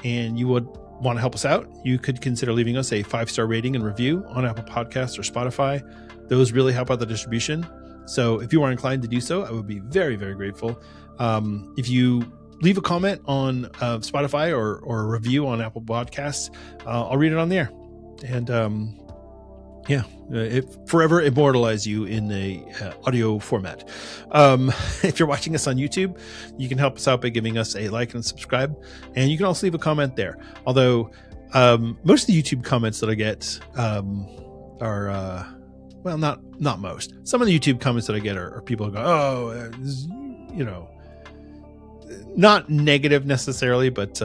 and you would want to help us out, you could consider leaving us a 5-star rating and review on Apple Podcasts or Spotify. Those really help out the distribution. So if you are inclined to do so, I would be very, very grateful. If you leave a comment on Spotify or a review on Apple Podcasts, I'll read it on the air. And Yeah, it forever immortalize you in a audio format. If you're watching us on YouTube, you can help us out by giving us a like and subscribe, and you can also leave a comment there. Although most of the YouTube comments that I get are well, not most. Some of the YouTube comments that I get are people who go, "Oh, you know, not negative necessarily, but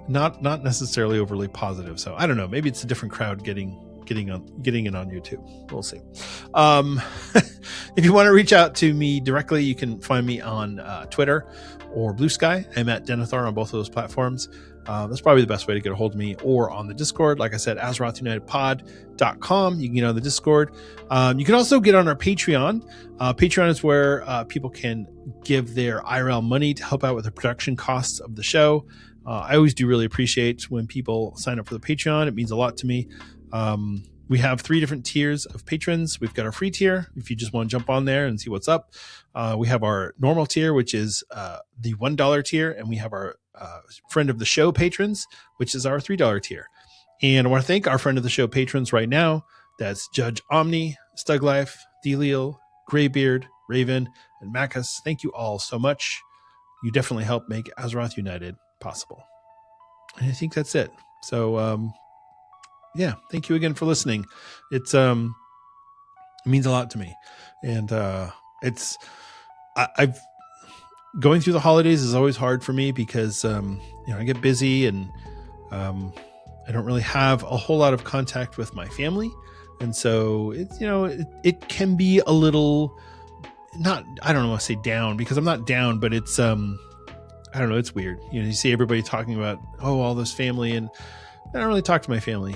not necessarily overly positive." So I don't know. Maybe it's a different crowd getting in on YouTube. We'll see. If you want to reach out to me directly, you can find me on Twitter or Blue Sky. I'm at Denethar on both of those platforms. That's probably the best way to get a hold of me, or on the Discord. Like I said, AzerothUnitedPod.com. You can get on the Discord. You can also get on our Patreon. Patreon is where people can give their IRL money to help out with the production costs of the show. I always do really appreciate when people sign up for the Patreon. It means a lot to me. We have 3 different tiers of patrons. We've got our free tier, if you just want to jump on there and see what's up. We have our normal tier, which is the $1 tier, and we have our friend of the show patrons, which is our $3 tier. And I want to thank our friend of the show patrons right now. That's Judge Omni, Stuglife, Delial, Greybeard, Raven, and Macus. Thank you all so much. You definitely help make Azeroth United possible. And I think that's it. So, yeah, thank you again for listening. It means a lot to me. And I've going through the holidays is always hard for me because I get busy, and I don't really have a whole lot of contact with my family. And so it's, it can be a little, I don't want to say down, because I'm not down, but it's I don't know, it's weird. You see everybody talking about, all this family, and I don't really talk to my family.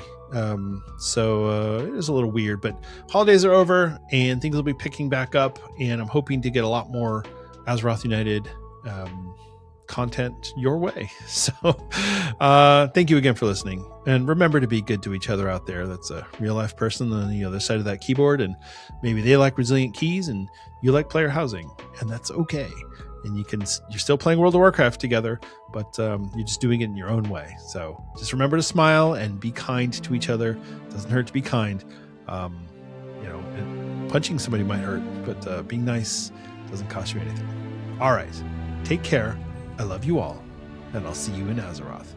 So it is a little weird, but holidays are over and things will be picking back up, and I'm hoping to get a lot more Azeroth United content your way. So thank you again for listening, and remember to be good to each other out there. That's a real life person on the other side of that keyboard, and maybe they like resilient keys and you like player housing, and that's okay. And you're still playing World of Warcraft together, but you're just doing it in your own way. So just remember to smile and be kind to each other. It doesn't hurt to be kind. Punching somebody might hurt, but being nice doesn't cost you anything. All right. Take care. I love you all, and I'll see you in Azeroth.